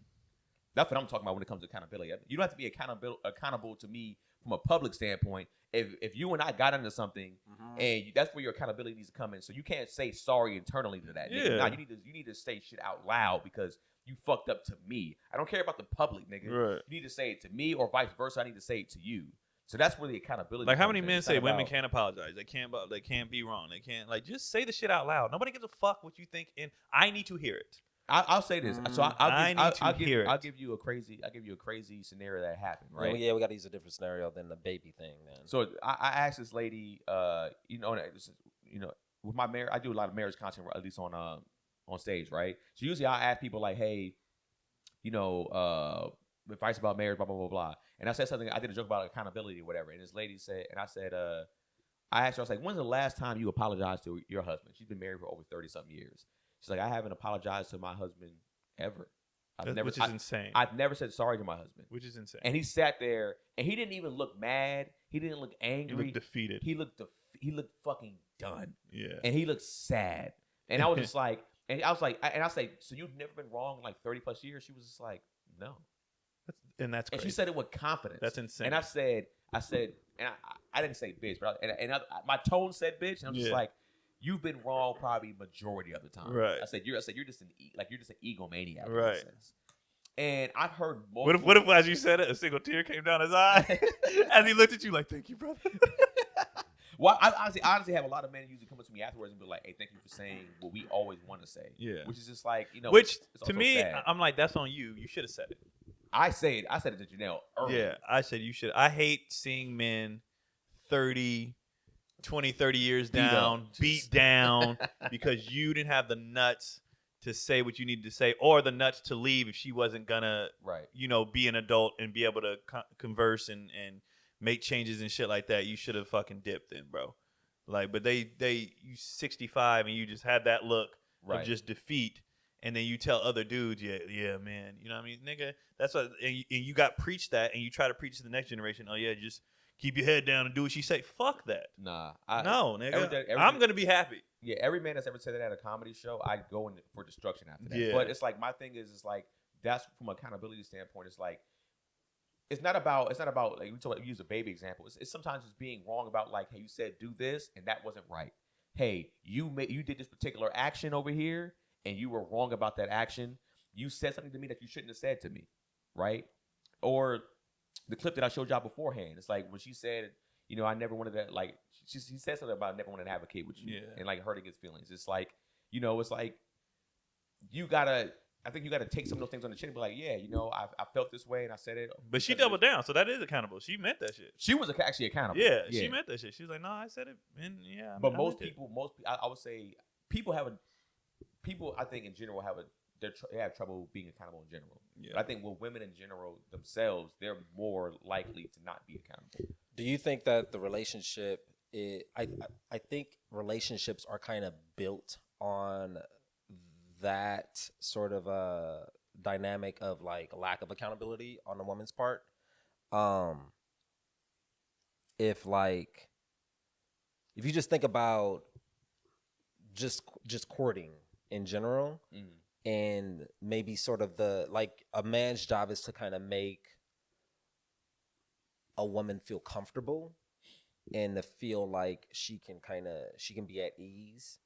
B: That's what I'm talking about when it comes to accountability. You don't have to be accountable to me from a public standpoint. If you and I got into something, and that's where your accountability needs to come in. So you can't say sorry internally to that. Nigga.
A: Yeah.
B: Nah, you need to say shit out loud because you fucked up to me. I don't care about the public, nigga.
A: Right.
B: You need to say it to me or vice versa. I need to say it to you. So that's where the accountability.
A: Like how
B: comes
A: many
B: in.
A: men
B: It's
A: say
B: not
A: women
B: about-
A: can't apologize? They can't be wrong. They can't just say the shit out loud. Nobody gives a fuck what you think, and I need to hear it.
B: I'll say this. So
A: I need to hear it.
B: I'll give you a crazy scenario that happened, right?
C: Yeah, we got to use a different scenario than the baby thing. Then.
B: So I asked this lady, with my marriage, I do a lot of marriage content, at least on stage, right? So usually I ask people like, hey, advice about marriage, blah blah blah blah. And I said something. I did a joke about accountability or whatever. And this lady said, and I said, I asked her, I was like, when's the last time you apologized to your husband? She's been married for over 30-something years. She's like, I haven't apologized to my husband ever.
A: Which is insane.
B: I've never said sorry to my husband.
A: Which is insane.
B: And he sat there, and he didn't even look mad. He didn't look
A: You
B: angry.
A: look defeated.
B: He looked fucking done,
A: Yeah.
B: and he looked sad. And I was just like, and I was like, and I say, so you've never been wrong in like 30+ years? She was just like, no.
A: And that's
B: And
A: crazy.
B: she said it with confidence.
A: That's insane.
B: And I said, I said, and I didn't say bitch, but my tone said bitch, and I'm just like, you've been wrong probably majority of the time.
A: Right.
B: I said you're just an egomaniac.
A: Right.
B: In a sense. And I've heard
A: what if as you said it, a single tear came down his eye as he looked at you like, thank you, brother.
B: Well, I honestly have a lot of men usually come up to me afterwards and be like, hey, thank you for saying what we always want to say.
A: Yeah.
B: Which is just like,
A: Which
B: it's
A: to me,
B: sad.
A: I'm like, that's on you. You should have said it.
B: I said it to Janelle early.
A: Yeah, I said you should. I hate seeing men 20, 30 years down, beat down because you didn't have the nuts to say what you needed to say or the nuts to leave if she wasn't gonna, be an adult and be able to converse and make changes and shit like that. You should have fucking dipped in, bro. Like, but you 65 and you just had that look of just defeat. And then you tell other dudes, yeah, man, you know what I mean, nigga. That's what, and you got preached that, and you try to preach to the next generation. Oh yeah, just keep your head down and do what she say. Fuck that.
B: Nah,
A: no, nigga. I'm gonna be happy.
B: Yeah, every man that's ever said that at a comedy show, I go in for destruction after that.
A: Yeah.
B: But it's like my thing is like that's from a accountability standpoint. It's like it's not about like we use a baby example. It's sometimes just being wrong about like, hey, you said do this and that wasn't right. Hey, you did this particular action over here. And you were wrong about that action. You said something to me that you shouldn't have said to me, right? Or the clip that I showed y'all beforehand. It's like when she said, I never wanted to, like, she said something about never wanted to have a kid with you.
A: Yeah.
B: And, like, hurting his feelings. It's like, it's like, I think you got to take some of those things on the chin and be like, yeah, I felt this way and I said it.
A: But she doubled down, so that is accountable. She meant that shit.
B: She was actually accountable.
A: Yeah, she meant that shit. She was like, no, I said it. And yeah.
B: But most people, I would say, people, I think, in general, they have trouble being accountable in general. Yeah. But I think with women in general themselves, they're more likely to not be accountable.
C: Do you think that the relationship I think relationships are kind of built on that sort of a dynamic of like lack of accountability on the woman's part? If you just think about just courting in general, and maybe sort of a man's job is to kind of make a woman feel comfortable and to feel like she can be at ease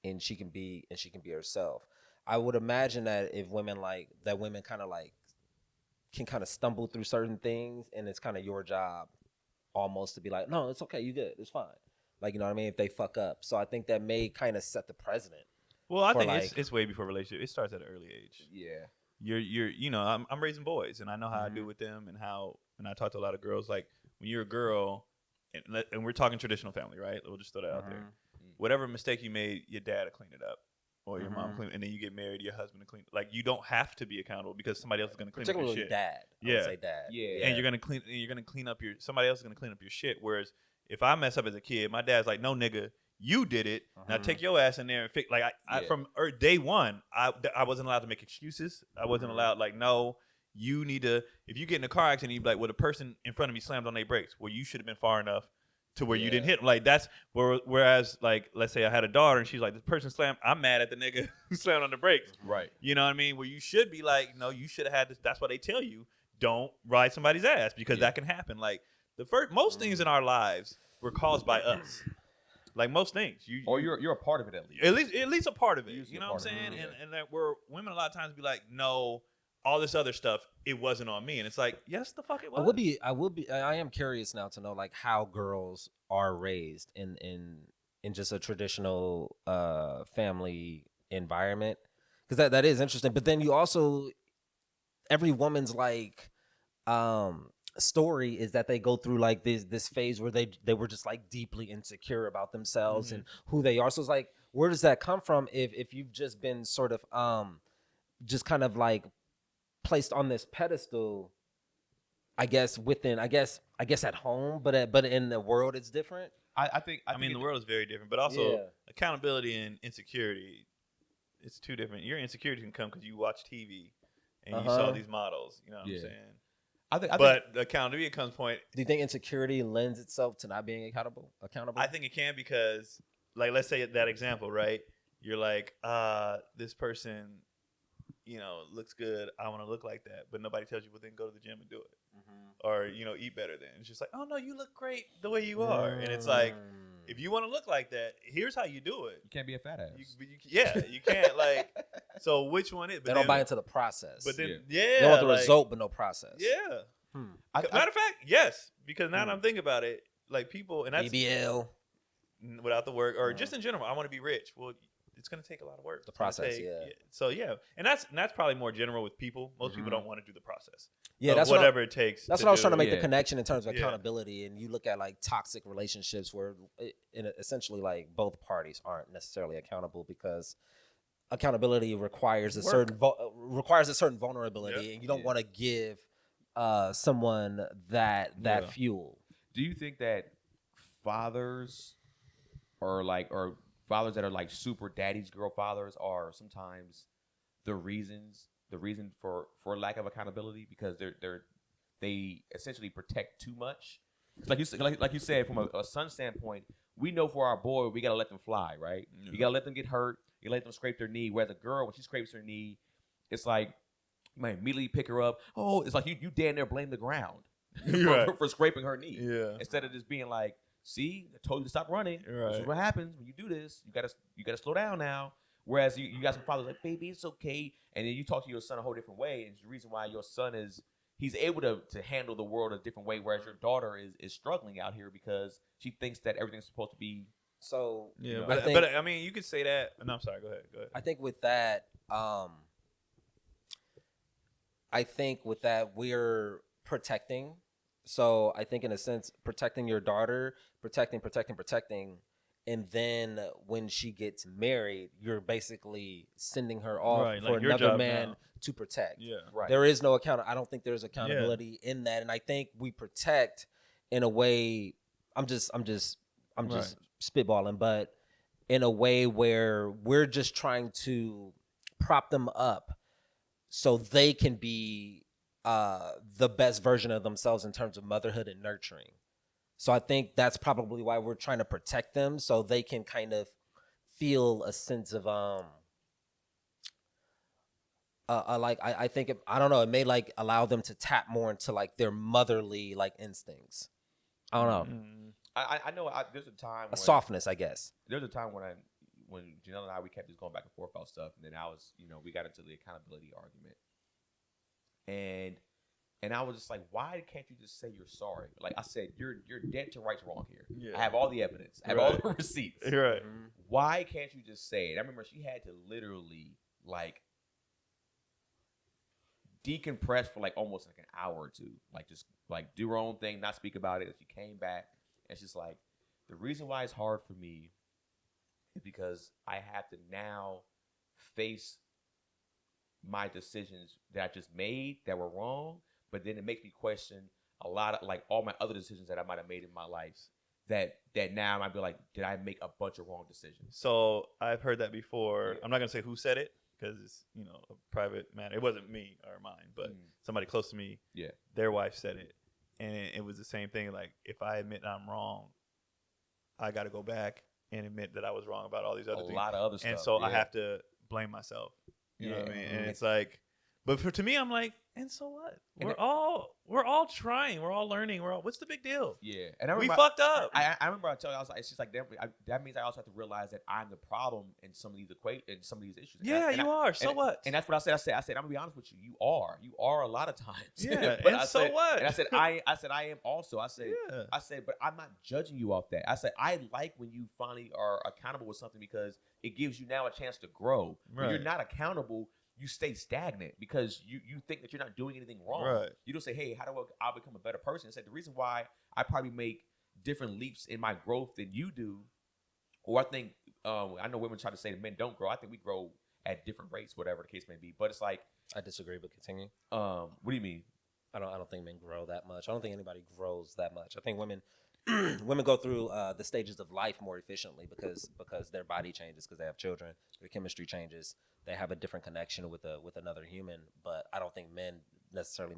C: and she can be herself. I would imagine that if women kind of like can kind of stumble through certain things, and it's kind of your job almost to be like, no, it's okay, you good, it's fine. Like, you know what I mean? If they fuck up. So I think that may kind of set the precedent.
A: Well, I think it's way before relationship. It starts at an early age.
B: Yeah.
A: I'm raising boys, and I know how I do with them, and I talk to a lot of girls. Like when you're a girl, and we're talking traditional family, right? We'll just throw that out there. Whatever mistake you made, your dad will clean it up, or your mom clean, and then you get married, your husband will clean. Like you don't have to be accountable because somebody else is going to clean up your shit.
C: Dad. I would say dad.
B: Yeah.
A: And you're gonna clean up somebody else is gonna clean up your shit. Whereas if I mess up as a kid, my dad's like, no, nigga. You did it. Now take your ass in there and fix. Like from day one, I wasn't allowed to make excuses. I wasn't allowed. Like, no, you need to. If you get in a car accident, you be like, well, the person in front of me slammed on their brakes. Well, you should have been far enough to where you didn't hit. Like that's whereas like let's say I had a daughter and she's like, this person slammed. I'm mad at the nigga who slammed on the brakes.
B: Right.
A: You know what I mean? Where you should be like, no, you should have had this. That's why they tell you don't ride somebody's ass because that can happen. Like most things in our lives were caused by us. Like most things,
B: you're a part of it at least.
A: At least a part of it. You know what I'm saying? And that women a lot of times be like, no, all this other stuff, it wasn't on me. And it's like, yes, the fuck it was.
C: I am curious now to know like how girls are raised in just a traditional family environment, because that is interesting. But then you also, every woman's like story is that they go through like this phase where they were just like deeply insecure about themselves and who they are. So it's like, where does that come from if you've just been sort of just kind of like placed on this pedestal, I guess at home, but in the world it's different.
B: I think
A: the world is very different, but also accountability and insecurity, it's two different. Your insecurity can come because you watch TV and you saw these models. You know what I'm saying? But the accountability comes point.
C: Do you think insecurity lends itself to not being accountable?
A: I think it can because, like, let's say that example, right? You're like, this person, looks good. I want to look like that, but nobody tells you, well, then go to the gym and do it,
C: Mm-hmm.
A: or eat better. Then it's just like, oh no, you look great the way you are, and it's like, if you want to look like that, here's how you do it.
B: You can't be a fat ass.
A: You can't like. So which one is?
C: They don't buy into the process.
A: But then,
C: they want the result, but no process.
A: Yeah.
C: Hmm.
A: Matter of fact, yes, because now that I'm thinking about it, like people, and that's
C: BBL
A: without the work, or just in general, I want to be rich. Well, it's going to take a lot of work.
C: The process, yeah.
A: So and that's probably more general with people. Most people don't want to do the process.
C: Yeah, that's
A: whatever it takes.
C: That's what I was trying to make the connection in terms of accountability. And you look at like toxic relationships where essentially like both parties aren't necessarily accountable, because accountability requires a certain vulnerability, and you don't want to give someone that fuel.
B: Do you think that fathers or fathers that are like super daddy's girl fathers are sometimes the reason for lack of accountability, because they essentially protect too much? Like you said, from a son standpoint, we know for our boy we gotta let them fly, right? Yeah. You gotta let them get hurt. You let them scrape their knee. Whereas a girl, when she scrapes her knee, it's like, man, immediately pick her up. Oh, it's like you damn near blame the ground for scraping her knee. Yeah. Instead of just being like, see, I told you to stop running. Right. This is what happens when you do this. You gotta slow down now. Whereas you got some fathers like, baby, it's okay. And then you talk to your son a whole different way. And it's the reason why your son he's able to handle the world a different way, whereas your daughter is struggling out here because she thinks that everything's supposed to be.
C: So
A: yeah, but I mean, you could say that. No, I'm sorry. Go ahead.
C: I think with that, we're protecting. So I think in a sense, protecting your daughter, protecting, and then when she gets married, you're basically sending her off for another man to protect. Yeah, right. There is no I don't think there's accountability in that, and I think we protect in a way. I'm just spitballing, but in a way where we're just trying to prop them up so they can be the best version of themselves in terms of motherhood and nurturing. So I think that's probably why we're trying to protect them, so they can kind of feel a sense of I think I don't know, it may like allow them to tap more into like their motherly like instincts. I don't know.
B: I know there's a time
C: softness, I guess.
B: There's a time when Janelle and I, we kept just going back and forth about stuff, and then I was, we got into the accountability argument, and I was just like, why can't you just say you're sorry? Like I said, you're dead to rights wrong here. Yeah. I have all the evidence. I have all the receipts.
A: Right.
B: Why can't you just say it? I remember she had to literally like decompress for like almost like an hour or two, like just like do her own thing, not speak about it. She came back and she's like, the reason why it's hard for me is because I have to now face my decisions that I just made that were wrong, but then it makes me question a lot of like all my other decisions that I might have made in my life that now I might be like, did I make a bunch of wrong decisions?
A: So I've heard that before. Yeah. I'm not gonna say who said it because it's a private matter. It wasn't me or mine, but somebody close to me. Yeah, their wife said it, and it was the same thing. Like if I admit I'm wrong, I got to go back and admit that I was wrong about all these other things. A
B: lot of other stuff.
A: And so I have to blame myself. You know what I mean? And it's like, but to me, I'm like, and so what? We're all trying. We're all learning. What's the big deal?
B: Yeah. And
A: we fucked up.
B: I remember I told you, I was like, it's just like that means I also have to realize that I'm the problem in some of these issues.
A: Yeah, you are. So what?
B: And that's what I said. I said, I'm gonna be honest with you. You are a lot of times.
A: Yeah.
B: But
A: and so what?
B: And I said, I am also. I said, but I'm not judging you off that. I said, I like when you finally are accountable with something because it gives you now a chance to grow. Right. When you're not accountable, you stay stagnant because you think that you're not doing anything wrong. Right. You don't say, hey, how do I become a better person? It's like the reason why I probably make different leaps in my growth than you do, or I think, I know women try to say that men don't grow. I think we grow at different rates, whatever the case may be. But it's like,
C: I disagree, but continue.
B: What do you mean?
C: I don't think men grow that much. I don't think anybody grows that much. I think women go through the stages of life more efficiently because their body changes, because they have children, their chemistry changes, they have a different connection with another human. But I don't think men necessarily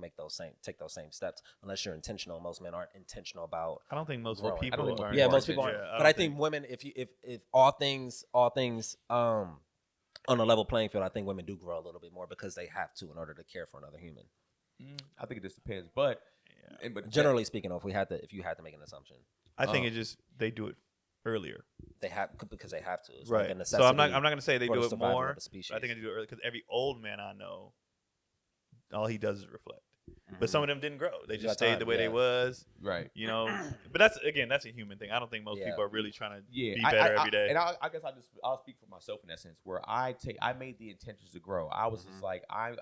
C: take those same steps unless you're intentional. Most men aren't intentional about.
A: I don't think most people are.
C: Yeah, most people aren't. But I think women, if all things on a level playing field, I think women do grow a little bit more because they have to in order to care for another human.
B: I think it just depends, but
C: Generally speaking, if you had to make an assumption,
A: I think it just they do it earlier.
C: they have because they have to. It's
A: Right.
C: like a
A: So
C: necessity
A: I'm not going to say they
C: for
A: do
C: the
A: it
C: survival
A: more.
C: of the species.
A: I think they do it early because every old man I know, all he does is reflect. But some of them didn't grow. They
C: You
A: just
C: got
A: stayed
C: time,
A: the way they
C: yeah.
A: was.
B: right.
A: You know, but that's a human thing. I don't think most
C: Yeah.
A: people are really trying to
B: Yeah,
A: be better every day.
B: And I guess I'll speak for myself in that sense, where I made the intentions to grow. I was just like I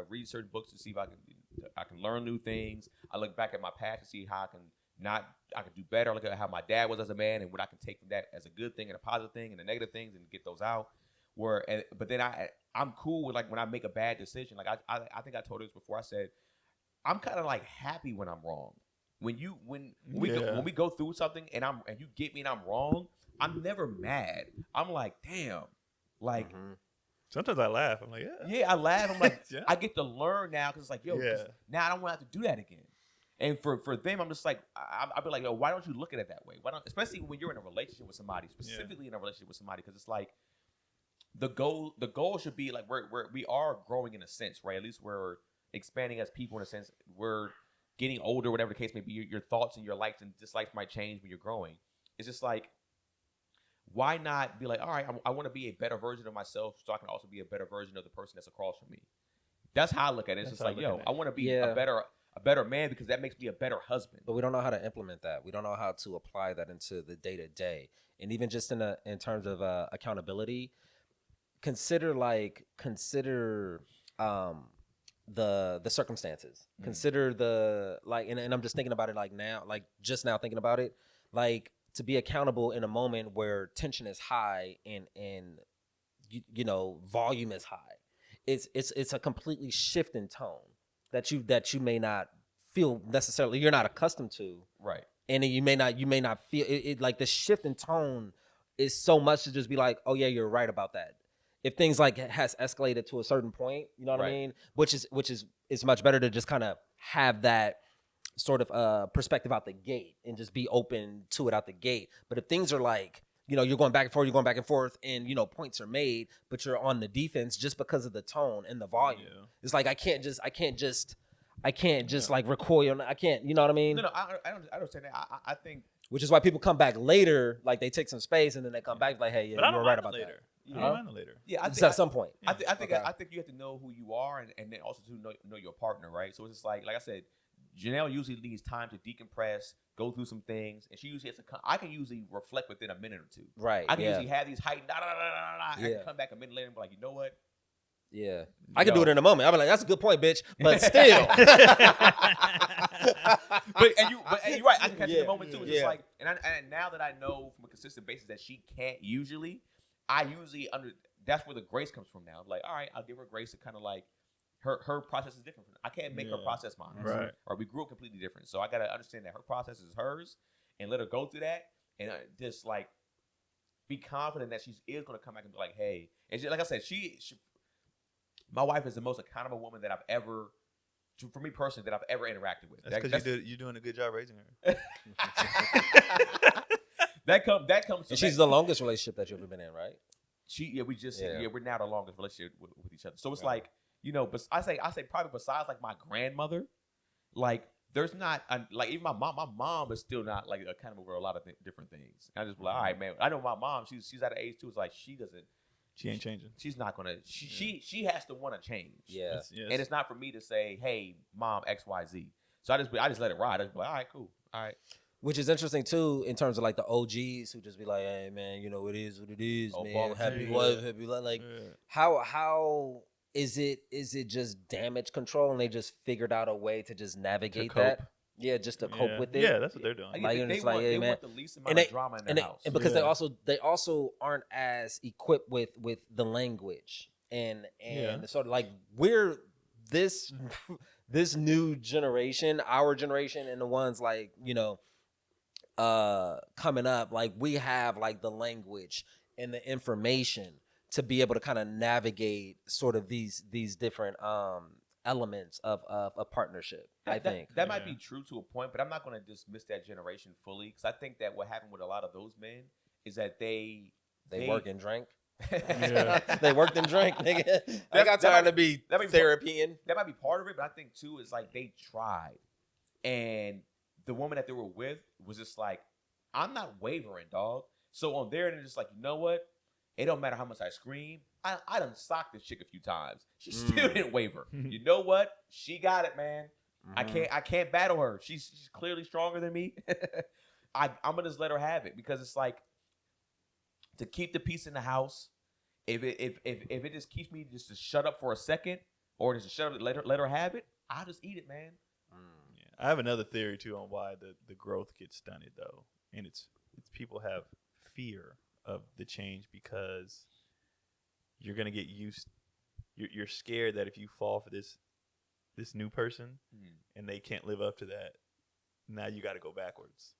B: read certain books to see if I can learn new things. I look back at my past to see how I can do better. I look at how my dad was as a man and what I can take from that as a good thing and a positive thing and the negative things and get those out. But then I'm cool with like when I make a bad decision. Like I think I told this before. I said I'm kind of like happy when I'm wrong. When we go through something and you get me and I'm wrong, I'm never mad. I'm like, damn, like
A: Sometimes I laugh. I'm like,
B: I laugh. I'm like,
A: Yeah.
B: I get to learn now because it's like, yo, 'cause now I don't want to have to do that again. And for them, I'm just like, I'll be like, yo, why don't you look at it that way? Why don't, especially when you're in a relationship with somebody, specifically in a relationship with somebody, because it's like the goal should be like we are growing in a sense, right? At least we're expanding as people in a sense. We're getting older, whatever the case may be. Your thoughts and your likes and dislikes might change when you're growing. It's just like, why not be like, all right, I want to be a better version of myself so I can also be a better version of the person that's across from me. That's how I look at it. It's just like, yo, I want to be a better man because that makes me a better husband.
C: But we don't know how to implement that. We don't know how to apply that into the day to day, and even just in terms of accountability. Consider the circumstances. Consider the and I'm just thinking about it like now, like just now thinking about it, like to be accountable in a moment where tension is high and you know volume is high. It's a completely shift in tone that you may not feel necessarily, you're not accustomed to,
B: Right.
C: and then you may not feel it like the shift in tone is so much to just be like, oh yeah, you're right about that. If things like has escalated to a certain point, you know what I mean, which is it's much better to just kind of have that sort of perspective out the gate and just be open to it out the gate. But if things are like, you know, you're going back and forth and you know points are made, but you're on the defense just because of the tone and the volume. Yeah. It's like I can't just like recoil. I can't, you know what I mean?
B: No, I don't understand that. I think,
C: which is why people come back later, like they take some space and then they come back like, hey, yeah, you're right about
A: later.
C: that.
A: I don't mind it later.
B: Yeah,
C: I think at some point.
B: I think you have to know who you are and then also to know your partner, right? So it's just like I said, Janelle usually needs time to decompress, go through some things, and she usually has to I can usually reflect within a minute or two.
C: Right.
B: I can usually have these heightened I can come back a minute later and be like, you know what?
C: Yeah. I can do it in a moment. I'll be like, that's a good point, bitch. But still.
B: but you're right. I can catch it in a moment too. It's just like, and now that I know from a consistent basis that she can't usually, that's where the grace comes from now. Like, all right, I'll give her grace to kind of like, her process is different. I can't make her process mine.
A: Right.
B: Or we grew up completely different. So I got to understand that her process is hers and let her go through that. And just like, be confident that she is going to come back and be like, hey. And like I said, my wife is the most accountable woman that I've ever, for me personally, that I've ever interacted with.
A: That's because you're doing a good job raising her.
B: that comes.
C: And she's the longest relationship that you've ever been in, right?
B: We're now the longest relationship with each other. So it's like, you know, but I say probably besides like my grandmother, like there's not like even my mom is still not like accountable for a lot of different things. And I just be like, all right, man. I know my mom. She's at an age too. It's like she
A: ain't changing.
B: She's not gonna. She has to want to change.
C: Yeah.
A: Yes.
B: And it's not for me to say, hey, mom, XYZ. So I just let it ride. I just be like, all right, cool, all right.
C: Which is interesting too, in terms of like the OGs who just be like, hey man, you know it is what it is, man. Happy wife, happy life. Like, how is it just damage control and they just figured out a way to just navigate that? Yeah, just to cope with it.
A: Yeah, that's what they're doing.
C: Like,
B: they want the least amount of drama in their house.
C: And because they also aren't as equipped with the language and sort of like we're this new generation, our generation, and the ones like, you know, coming up, like we have like the language and the information to be able to kind of navigate sort of these different elements of a partnership. I think
B: that might be true to a point, but I'm not going to dismiss that generation fully because I think that what happened with a lot of those men is that they
C: work and drink.
A: Yeah.
C: They worked and drank, nigga. I got
B: that
C: tired
B: might-
C: to be
B: that might be-
C: therapying.
B: That might be part of it, but I think too is like they tried, and the woman that they were with was just like, I'm not wavering, dog. So on there, they're just like, you know what? It don't matter how much I scream. I done socked this chick a few times. She still didn't waver. You know what? She got it, man. I can't battle her. She's clearly stronger than me. I'm gonna just let her have it because it's like to keep the peace in the house. If it just keeps me just to shut up for a second or just to shut up, let her have it, I'll just eat it, man.
A: Yeah. I have another theory too on why the growth gets stunted though, and it's people have fear of the change because you're gonna get used. You're scared that if you fall for this new person and they can't live up to that, now you got to go backwards.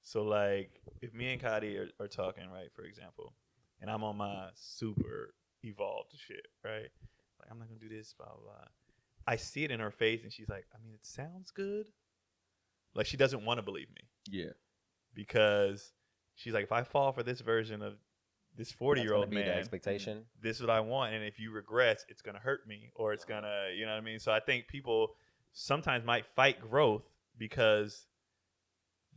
A: So like if me and Kadi are talking, right, for example, and I'm on my super evolved shit, right? Like I'm not gonna do this, blah blah blah. I see it in her face, and she's like, I mean, it sounds good. Like she doesn't want to believe me.
B: Yeah.
A: Because she's like, if I fall for this version of this 40-year-old
C: be
A: man,
C: the expectation.
A: this is what I want, and if you regress, it's gonna hurt me, or it's gonna, you know what I mean? So I think people sometimes might fight growth because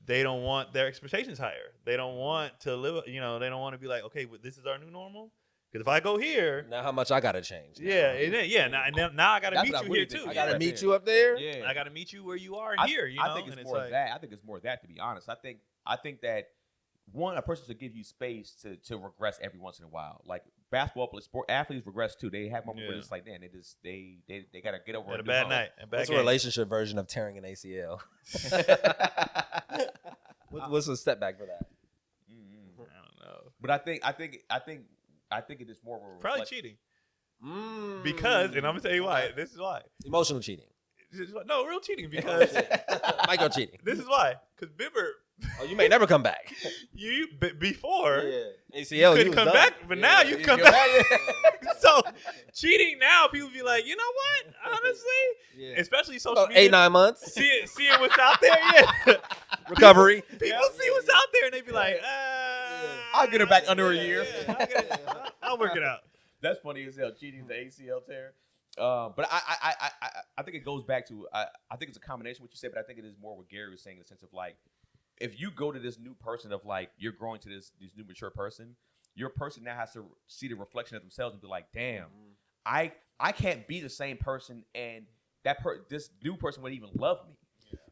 A: they don't want their expectations higher. They don't want to live, you know, they don't want to be like, okay, well, this is our new normal. Because if I go here,
C: Now how much I gotta change? now?
A: Now I gotta
B: That's
A: meet
B: what I
A: you
B: really
A: here
B: think.
A: too.
C: I gotta
B: Right
C: meet
B: there.
C: you up there.
B: Yeah.
A: I gotta meet you where you are
B: I-
A: here. You know,
B: I think it's
A: and
B: more
A: like,
B: that. I think it's more that, to be honest. I think that one, a person should give you space to regress every once in a while. Like basketball players, sport athletes regress too. They have moments where it's like, man, they gotta get over
A: Had a
B: new
A: bad
B: hump.
A: night. A bad
C: What's a
A: game.
C: relationship version of tearing an ACL? What's a setback for that?
B: Mm-hmm.
A: I don't know.
B: But I think it is more of a
A: Probably
B: reflect-
A: cheating. Because, and I'm gonna tell you why. This is why.
C: Emotional cheating.
A: No, real cheating. Because
C: Micro cheating.
A: this is why. Because Bibber,
C: Oh, you may never come back.
A: before
C: ACL,
A: you
C: you
A: couldn't
C: was
A: come
C: done.
A: back, but now you come back. So cheating now, people be like, you know what? Honestly, especially social
C: About
A: media,
C: 8-9 months.
A: seeing what's out there. Yeah,
C: Recovery.
A: people see what's out there and they be like,
B: I'll get her back under a year.
A: I'll work it out.
B: That's funny as hell. Cheating the ACL tear. But I think it goes back to I think it's a combination of what you said, but I think it is more what Gary was saying in the sense of like, if you go to this new person of like you're growing to this new mature person, your person now has to see the reflection of themselves and be like, damn, I can't be the same person, and this new person would even love me.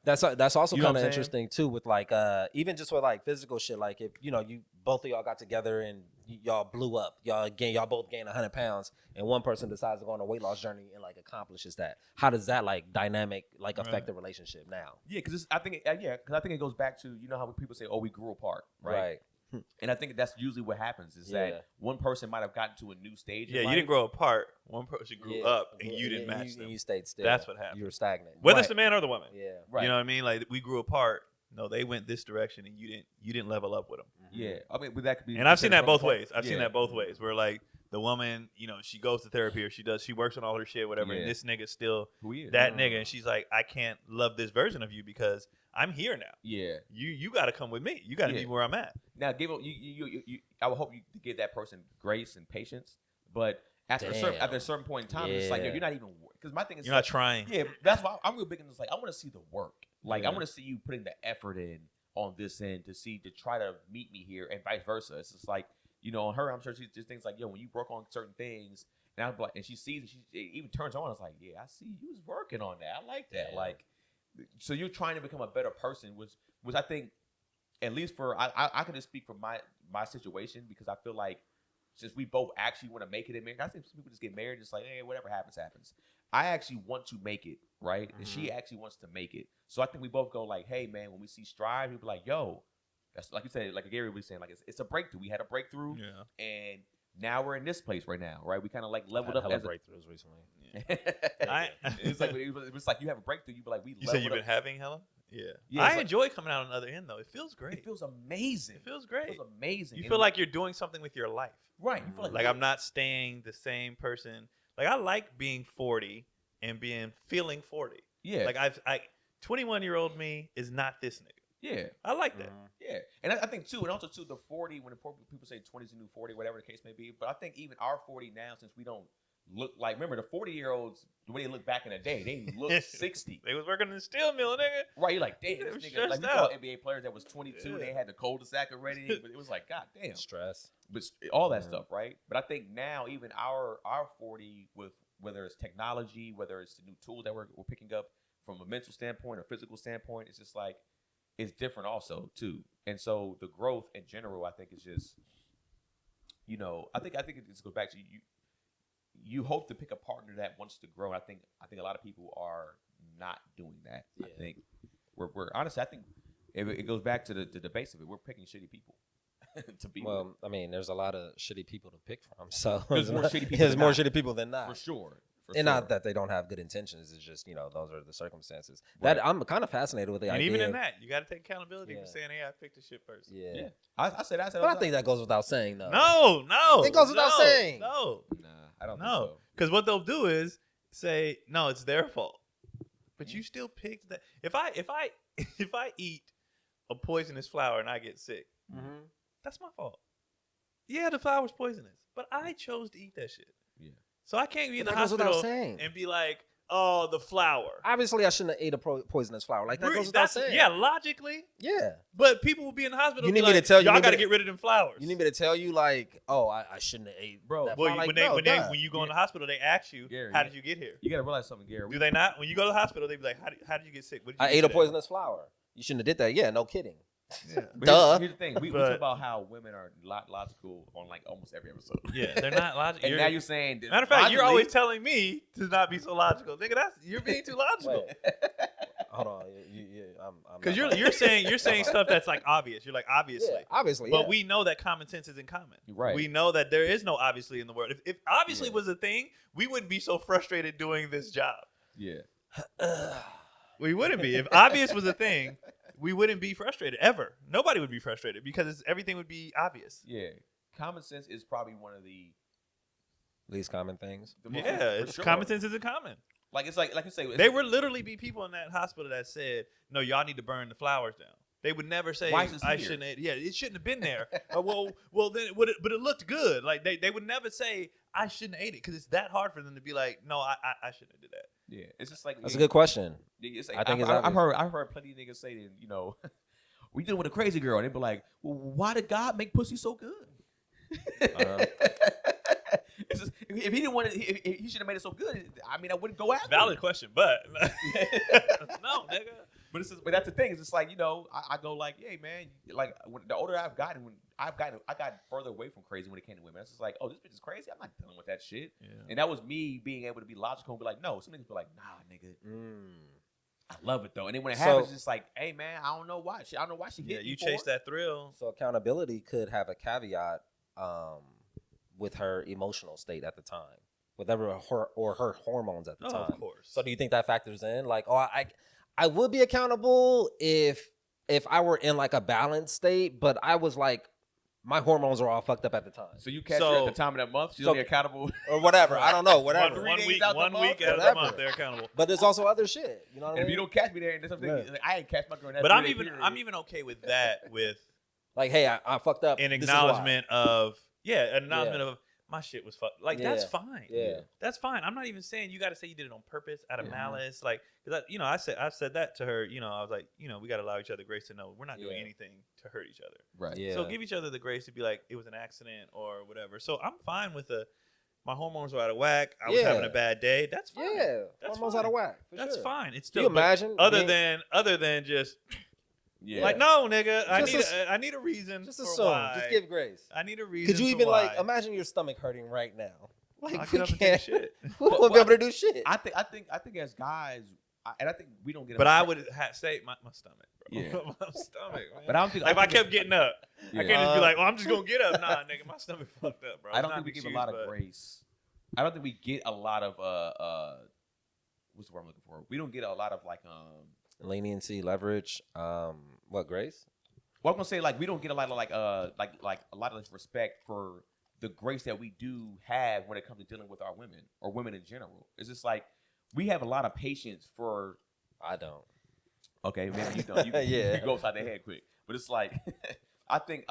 C: That's also
B: You know what
C: kind of
B: I'm
C: interesting too, with like even just with like physical shit. Like if you both of y'all got together and y'all blew up, y'all both gained 100 pounds, and one person decides to go on a weight loss journey and like accomplishes that. How does that like dynamic like affect the relationship now?
B: Yeah, because I think it goes back to how people say, oh, we grew apart, right? And I think that's usually what happens is that one person might have gotten to a new stage.
A: Yeah,
B: in
A: you
B: life.
A: didn't grow apart. One person grew up, and you didn't match
C: you,
A: them.
C: You stayed still.
A: That's what happened.
C: You were stagnant.
A: Whether it's the man or the woman.
C: Yeah.
B: Right.
A: You know what I mean? Like we grew apart. No, they went this direction, and you didn't level up with them.
B: Yeah, I mean, but that could be.
A: And I've seen that
B: considered
A: both
B: growing
A: ways.
B: apart.
A: I've seen that both ways. Where like the woman, she goes to therapy or she works on all her shit, whatever.
B: Yeah.
A: And this nigga's still
B: Who he is.
A: that nigga, and she's like, I can't love this version of you because I'm here now.
B: Yeah.
A: You got to come with me. You got to be where I'm at.
B: Now, give you. I would hope you give that person grace and patience, but after a certain point in time, it's like you're not even. Because my thing is,
A: You're not trying.
B: Yeah, that's why I'm real big in this. Like, I want to see the work. Like, I want to see you putting the effort in on this end to try to meet me here, and vice versa. It's just like on her, I'm sure she just thinks like, yo, when you work on certain things, and I'm like, and she sees, and she even turns on. It's like, yeah, I see you was working on that. I like that.
C: Yeah.
B: Like, so you're trying to become a better person, which I think, at least for I can just speak for my situation because I feel like since we both actually want to make it in marriage, I think some people just get married, just like, hey, whatever happens, happens. I actually want to make it, right? And she actually wants to make it. So I think we both go like, hey, man, when we see strive, we be like, yo, that's like you said, like Gary was saying, like it's a breakthrough. We had a breakthrough, and now we're in this place right now, right? We kind of like leveled up as
C: breakthroughs recently.
B: it's like it's like you have a breakthrough. You be like, we.
A: You said you've been having, Helen? Yeah.
B: I
A: enjoy coming out on the other end though. It feels great.
B: It feels amazing.
A: It feels great.
B: It feels amazing.
A: You feel like you're doing something with your life.
B: right. You feel
A: Like I'm not staying the same person. Like I like being 40 and feeling 40.
B: Yeah.
A: Like 21-year-old me is not this nigga.
B: Yeah.
A: I like that.
B: Yeah. And I think too, and also too, the 40, when people say 20 is the new 40, whatever the case may be. But I think even our 40 now, since we don't look like, remember the 40-year-olds, the way they look back in the day, they look 60.
A: They was working in the steel mill, nigga.
B: Right, you're like, damn,
A: They
B: this
A: was
B: nigga. Like, we
A: stressed
B: saw
A: out.
B: NBA players that was 22,
A: Yeah.
B: they had the cul-de-sac already, but it was like, god damn.
C: Stress.
B: But all that stuff, right? But I think now, even our 40, with whether it's technology, whether it's the new tools that we're picking up from a mental standpoint or physical standpoint, it's just like, it's different also, too. And so the growth in general, I think, is just, I think it just goes back to you hope to pick a partner that wants to grow. I think a lot of people are not doing that.
C: Yeah.
B: I think we're honestly, I think it goes back to the base of it. We're picking shitty people to be with.
C: Well, I mean, there's a lot of shitty people to pick from. So
B: There's more shitty people
C: There's
B: than
C: more
B: not.
C: shitty people than not.
B: For sure.
C: And not that they don't have good intentions. It's just, those are the circumstances.
B: Right.
C: That I'm kind of fascinated with the
A: And
C: idea.
A: even in that, you got to take accountability
C: Yeah.
A: for saying, "Hey, I picked the shit first."
C: Yeah.
B: Yeah. I said
C: But I think that goes without saying, though.
A: No.
C: It goes without saying.
A: No.
B: Nah, I don't
A: No.
B: think so.
A: Because what they'll do is say, "No, it's their fault," but you still picked that. If I eat a poisonous flower and I get sick, that's my fault. Yeah, the flower's poisonous, but I chose to eat that shit.
B: Yeah.
A: So I can't be in the
C: That goes without
A: hospital
C: saying.
A: and be like, "Oh, the flower."
C: Obviously, I shouldn't have ate a poisonous flower. Like, that goes without saying.
A: Yeah, logically.
C: Yeah.
A: But people will be in the hospital.
C: You
A: and
C: need
A: be
C: me to
A: like,
C: tell you-
A: y'all
C: you need
A: got to
C: me to-
A: get rid of them flowers.
C: You need me to tell you, like, oh, I shouldn't have ate
B: Bro,
C: that
A: Well,
C: flower? Like,
A: when you go in the hospital, they ask you,
B: Gary,
A: "How did you get here?"
B: You got to realize something, Gary.
A: Do they not? When you go to the hospital, they be like, "How did you get sick? What did you
C: I
A: do
C: ate a
A: today?"
C: poisonous flower. You shouldn't have did that. Yeah, no kidding.
A: Yeah.
B: But
C: Duh.
B: Here's the thing. We
A: But-
B: talk about how women are logical on like almost every episode.
A: Yeah, they're not logical.
B: And now you're saying that
A: Matter of fact, you're
B: logically-
A: always telling me to not be so logical. Nigga, you're being too logical.
C: Wait. Hold on. I'm
A: Because
C: not-
A: you're saying stuff that's like obvious. You're like, obviously.
C: Yeah, obviously.
A: But
C: yeah.
A: we know that common sense isn't common.
B: Right.
A: We know that there is no obviously in the world. If obviously
B: Yeah.
A: was a thing, we wouldn't be so frustrated doing this job.
B: Yeah.
A: We wouldn't be. If obvious was a thing, we wouldn't be frustrated ever. Nobody would be frustrated because everything would be obvious.
B: Yeah. Common sense is probably one of the
C: least common things.
B: most-
A: Yeah,
B: for
A: it's
B: sure.
A: common sense isn't common.
B: Like it's like you say,
A: They would literally be people in that hospital that said, "No, y'all need to burn the flowers down." They would never say,
B: Why is this
A: "I
B: here?"
A: shouldn't." Yeah, it shouldn't have been there. Well, then, but it looked good. Like they would never say, "I shouldn't have ate it," because it's that hard for them to be like, "No, I shouldn't have did that."
B: Yeah, it's just like
C: That's a good question.
B: It's like,
C: I think it's
B: I've
C: obvious.
B: heard plenty of niggas say that we dealing with a crazy girl, and they be like, well, why did God make pussy so good?
C: Uh-huh.
B: It's just, if he didn't want it, if he should have made it so good. I mean, I wouldn't go after
A: Valid
B: it.
A: question, but no, nigga.
B: But that's the thing. It's just like I go like, hey man, like when the older I've gotten, I got further away from crazy when it came to women. It's just like, oh, this bitch is crazy. I'm not dealing with that shit.
A: Yeah.
B: And that was me being able to be logical and be like, no. Some niggas be like, nah, nigga, I love it though. And then when it
C: So-
B: happens, it's just like, hey man, I don't know why. I don't know why she hit
A: Yeah,
B: me
A: you
B: for.
A: chase that thrill.
C: So accountability could have a caveat with her emotional state at the time, whatever her hormones at the
A: Oh,
C: time.
A: of course.
C: So do you think that factors in? Like, oh, I would be accountable if I were in like a balanced state, but I was like, my hormones are all fucked up at the time,
B: So you catch her
A: So-
B: at the time of that month. She's
C: So-
B: only accountable.
C: or whatever. I don't know, whatever.
B: Three
A: One
B: days
A: week,
B: out the
A: one
B: month,
A: week out of the
C: whatever.
A: month, they're accountable.
C: But there's also other shit. You know what I
B: And if
C: mean?
B: you don't catch me there, and there's something
C: Yeah.
B: like, I ain't catch my girl in that.
A: But I'm
B: 3-day
A: even
B: period.
A: I'm even okay with that with
C: Like, hey, I fucked up.
A: an
C: This is why.
A: acknowledgement of an acknowledgement of my shit was fucked. Like that's
C: Yeah.
A: fine.
C: Yeah.
A: That's fine. I'm not even saying you got to say you did it on purpose, out of
B: Yeah.
A: malice. Like, cause I've said that to her. I was like, we got to allow each other grace to know we're not doing
C: Yeah.
A: anything to hurt each other.
B: right.
C: Yeah.
A: So give each other the grace to be like, it was an accident or whatever. So I'm fine with my hormones were out of whack. I was
C: Yeah.
A: having a bad day. That's fine.
C: Yeah,
A: That's
C: hormones
A: fine.
C: out of whack. For
A: That's
C: sure.
A: fine. It's
C: Do you
A: still but
C: imagine?
A: other
C: being-
A: than just
B: Yeah.
A: like, no, nigga,
C: Just
A: I need a reason.
C: just
A: for
C: assume.
A: why.
C: Just give grace.
A: I need a reason.
C: Could you
A: for
C: even
A: why.
C: like imagine your stomach hurting right now? Like
A: I'll
C: we
A: get up and take a
C: can't.
A: shit.
C: We won't be able to do shit.
B: I think as guys, and I think we don't get.
A: But
B: enough
A: I
B: credit.
A: would say my stomach, bro.
B: Yeah.
A: My stomach, man.
B: But I don't think.
A: Like, if I
B: think
A: kept getting up,
B: Yeah.
A: I can't just be like, "Oh, I'm just gonna get up." Nah, nigga, my stomach fucked up, bro.
B: I don't
A: It's
B: think we
A: not
B: give a
A: an
B: lot
A: excuse,
B: of
A: but-
B: grace. I don't think we get a lot of what's the word I'm looking for? We don't get a lot of like
C: Leniency, leverage. What grace?
B: well, I'm gonna say like we don't get a lot of like a lot of respect for the grace that we do have when it comes to dealing with our women or women in general. It's just like we have a lot of patience for
C: I don't.
B: Okay, maybe you don't. You,
C: Yeah.
B: you go upside the head quick. But it's like, I think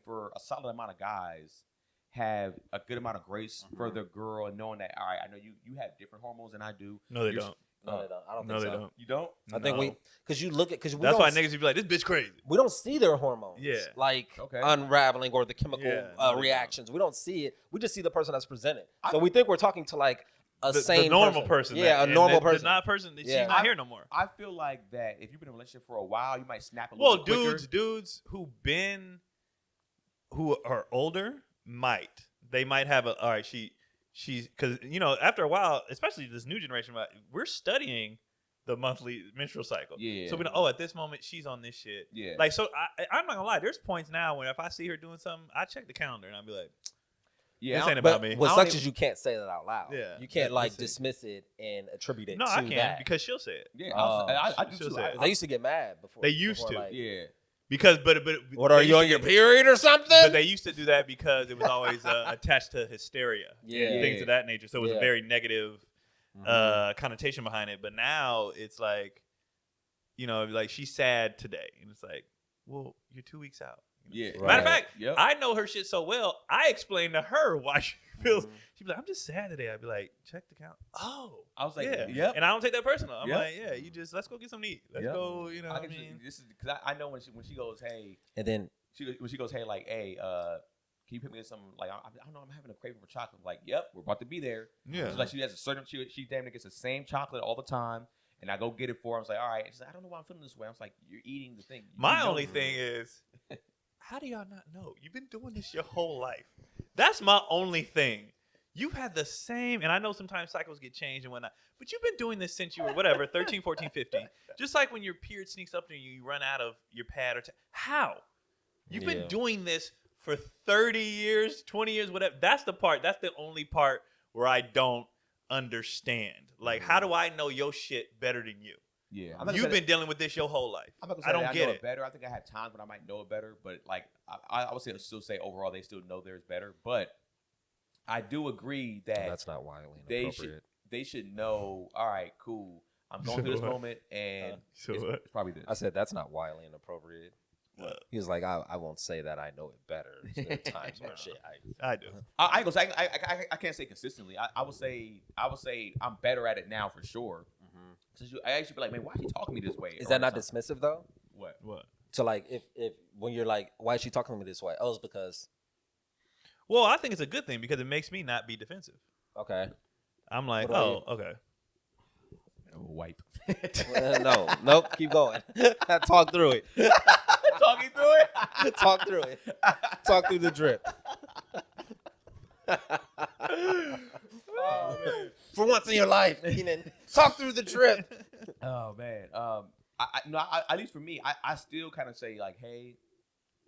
B: for a solid amount of guys have a good amount of grace for the girl and knowing that, all right, I know you have different hormones than I do.
A: No, they don't.
C: No, they don't. I don't
A: No,
C: think
A: they
C: so.
A: don't.
B: You don't?
C: I think
A: No.
C: because you look at, because we
A: That's
C: don't
A: why niggas be like, this bitch crazy.
C: we don't see their hormones,
A: Yeah.
C: like
B: Okay.
C: unraveling or the chemical
A: Yeah, no, they
C: reactions. We don't see it. We just see the person that's presented.
B: I-
C: So we think we're talking to like a
A: The
C: sane
A: normal person.
C: Yeah, a
A: and
C: normal
A: the
C: person.
A: not person. She's
C: Yeah.
A: not here no more.
B: I feel like that if you've been in a relationship for a while, you might snap a little
A: Well,
B: bit quicker.
A: dudes who are older they might have all right. She's because after a while, especially this new generation, we're studying the monthly menstrual cycle.
B: Yeah.
A: So we know, at this moment she's on this shit.
B: Yeah.
A: Like, so I'm not gonna lie. There's points now when if I see her doing something, I check the calendar and I'll be like,
B: Yeah.
A: this ain't
C: But
A: about me.
C: what
B: I don't
C: sucks is you can't say that out loud.
A: Yeah.
C: You can't like
A: Listen.
C: dismiss it and attribute it
A: No,
C: to
A: I can
C: that.
A: because she'll say it.
B: Yeah.
C: Oh,
B: I do
A: she'll
B: too.
A: say it.
C: I used to get mad before.
A: They used
C: before,
A: to.
C: like,
B: Yeah.
A: Because but
C: What are
A: they
C: you on
A: used
C: your
A: to-
C: period or something?
A: But they used to do that because it was always attached to hysteria,
C: Yeah.
A: and things of that nature. So it was
C: Yeah.
A: a very negative
C: Mhm.
A: connotation behind it. But now it's like, like she's sad today, and it's like, well, you're 2 weeks out.
B: Yeah.
C: Right.
A: Matter of fact,
B: Yep.
A: I know her shit so well. I explained to her why she feels.
C: Mhm.
A: She'd be like, "I'm just sad today." I'd be like, "Check the count." Oh,
B: I was like,
A: yeah,
B: yep.
A: And I don't take that personal. I'm
B: Yep.
A: like, "Yeah, you just let's go get something to eat. Let's
B: Yep.
A: go." You know,
B: I
A: what I
B: can just,
A: mean,
B: this is because I know when she goes, hey,
C: And then
B: when she goes, hey, like, hey, can you put me in some, like, I don't know, I'm having a craving for chocolate. I'm like, yep, we're about to be there.
A: yeah.
B: She's like, she has a certain, she damn near gets the same chocolate all the time. And I go get it for her. I was like, all right. She's like, I don't know why I'm feeling this way. I was like, you're eating the thing.
A: My
B: You know
A: only
B: it.
A: thing is, how do y'all not know? You've been doing this your whole life. That's my only thing. You've had the same, and I know sometimes cycles get changed and whatnot, but you've been doing this since you were whatever, 13, 14, 15. Just like when your period sneaks up on you, you run out of your pad or how? You've been
C: Yeah.
A: doing this for 30 years, 20 years, whatever. That's the only part where I don't understand. Like, how do I know your shit better than you?
B: Yeah. I'm not gonna
A: You've
B: say
A: been dealing with this your whole life.
B: I'm not gonna
A: I
B: say
A: don't
B: that
A: get
B: know
A: it.
B: better. I think I have times when I might know it better, but like I would still say overall they still know theirs better. But I do agree that
C: that's not wildly
B: they
C: inappropriate.
B: should know. All right, cool. I'm going through this
A: What?
B: moment, and
A: So
B: it's,
A: what?
B: it's probably this.
C: I said that's not wildly inappropriate.
A: What?
C: He was like, I won't say that I know it better. There are times when
A: No.
C: shit.
A: I do.
B: I ain't gonna say I can't say consistently. I would say I'm better at it now for sure. Since I actually be like, man, why is she talking to me this way?
C: Is
B: Or
C: that not
B: something.
C: dismissive though?
B: What?
A: What?
C: So like, if when you're like, why is she talking to me this way? Oh, it's because
A: Well, I think it's a good thing because it makes me not be defensive.
C: okay.
A: I'm like,
C: What about
A: oh, okay.
B: Wipe.
C: No, nope. Keep going. Talk through it.
B: Talking through it.
C: Talk through it. Talk through the drip. For once in your life, Keenan, talk through the drip.
B: Oh man. At least for me, I still kind of say like, hey,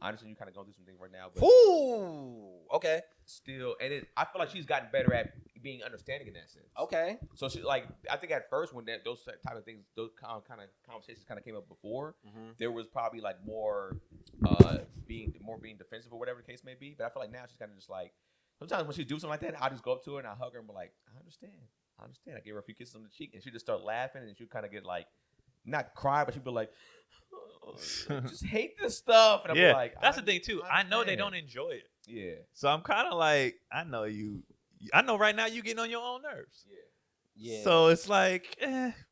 B: I understand you kind of going through some things right now, but
C: Ooh. Okay.
B: still, and I feel like she's gotten better at being understanding in that sense.
C: Okay.
B: So she like, I think at first when those type of things, those kind of conversations kind of came up before, there was probably like more being defensive or whatever the case may be. But I feel like now she's kind of just like, sometimes when she do something like that, I just go up to her and I hug her and be like, I understand. I give her a few kisses on the cheek and she just start laughing and she kind of get like, not cry, but she'd be like, I just hate this stuff. And I'm
A: Yeah,
B: like,
A: that's the thing too. I know they
B: understand.
A: don't enjoy it,
B: Yeah.
A: so I'm kind of like, I know you. I know right now you getting on your own nerves.
C: Yeah.
A: So it's like,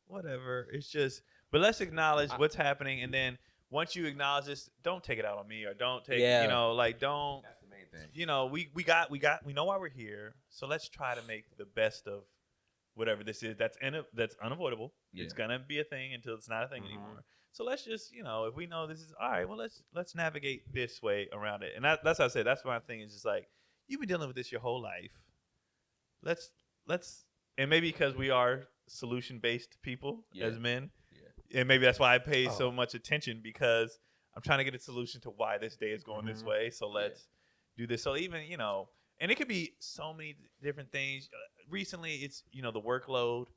A: whatever. It's just, but let's acknowledge what's happening, and then once you acknowledge this, don't take it out on me or don't take,
C: Yeah.
A: like don't.
B: That's the main thing.
A: We know why we're here. So let's try to make the best of whatever this is. That's unavoidable.
B: Yeah.
A: It's gonna be a thing until it's not a thing
C: Mhm.
A: anymore. So let's just, if we know this is all right, well let's navigate this way around it. And that's how I say that's my thing is just like you've been dealing with this your whole life. Let's and maybe because we are solution based people
B: Yeah.
A: as men,
B: Yeah.
A: and maybe that's why I pay
C: Oh.
A: so much attention because I'm trying to get a solution to why this day is going this
C: Mhm.
A: way. So let's do this. So even, and it could be so many different things. Recently, it's, the workload.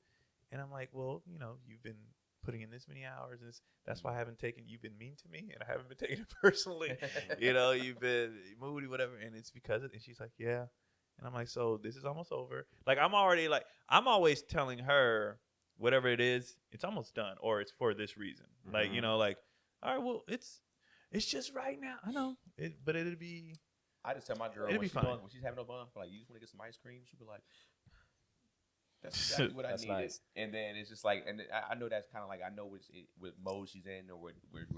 A: And I'm like, well, you've been putting in this many hours. And that's why I haven't you've been mean to me and I haven't been taking it personally. You've been moody, whatever. And it's because and she's like, yeah. And I'm like, so this is almost over. Like, I'm always telling her whatever it is, it's almost done, or it's for this reason. Like, you know, like, all right, well, it's just right now. I know, but it'll be.
B: I just tell my girl
A: It'll be fine.
B: when she's having no fun, like, you just want to get some ice cream. She'll be like, that's exactly what I needed. Nice. And then it's just like, and I know that's kind of like, I know what mode she's in or where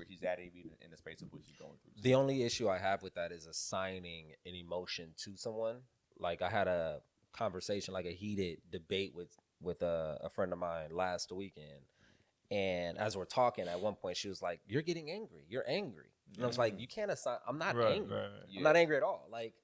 B: she's at, even in the space of what she's going through.
C: The only issue I have with that is assigning an emotion to someone. Like, I had a conversation, like a heated debate with a friend of mine last weekend. And as we're talking, at one point, she was like, "You're getting angry. You're angry." And I was like, "You can't assign. I'm not angry. Right. I'm not angry at all. Like,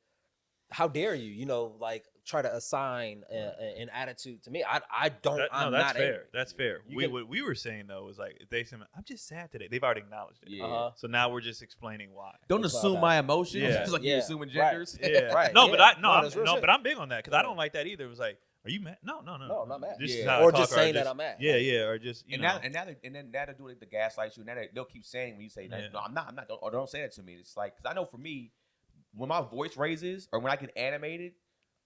C: how dare you? You know, like try to assign an attitude to me. I don't. I'm
A: that's
C: not
A: fair.
C: angry.
A: That's fair. What we were saying though was like, if they said, "I'm just sad today," they've already acknowledged it.
B: Yeah.
A: So now we're just explaining why.
B: Don't assume my emotions.
A: Yeah.
B: It's like you're assuming genders.
C: Right.
A: Yeah.
C: Right.
A: No, but I'm big on that because I
C: Yeah.
A: don't like that either. It was like, are you mad? No,
C: No, I'm not mad.
A: This is
C: Yeah.
A: how I
C: Or
A: talk,
C: just saying that I'm mad.
A: Yeah,
C: Like-
A: yeah, or just
B: And now they're doing the gaslight you. And now they'll keep saying when you say,
A: Yeah.
B: "No, I'm not," don't say that to me. It's like, because I know for me, when my voice raises or when I get animated,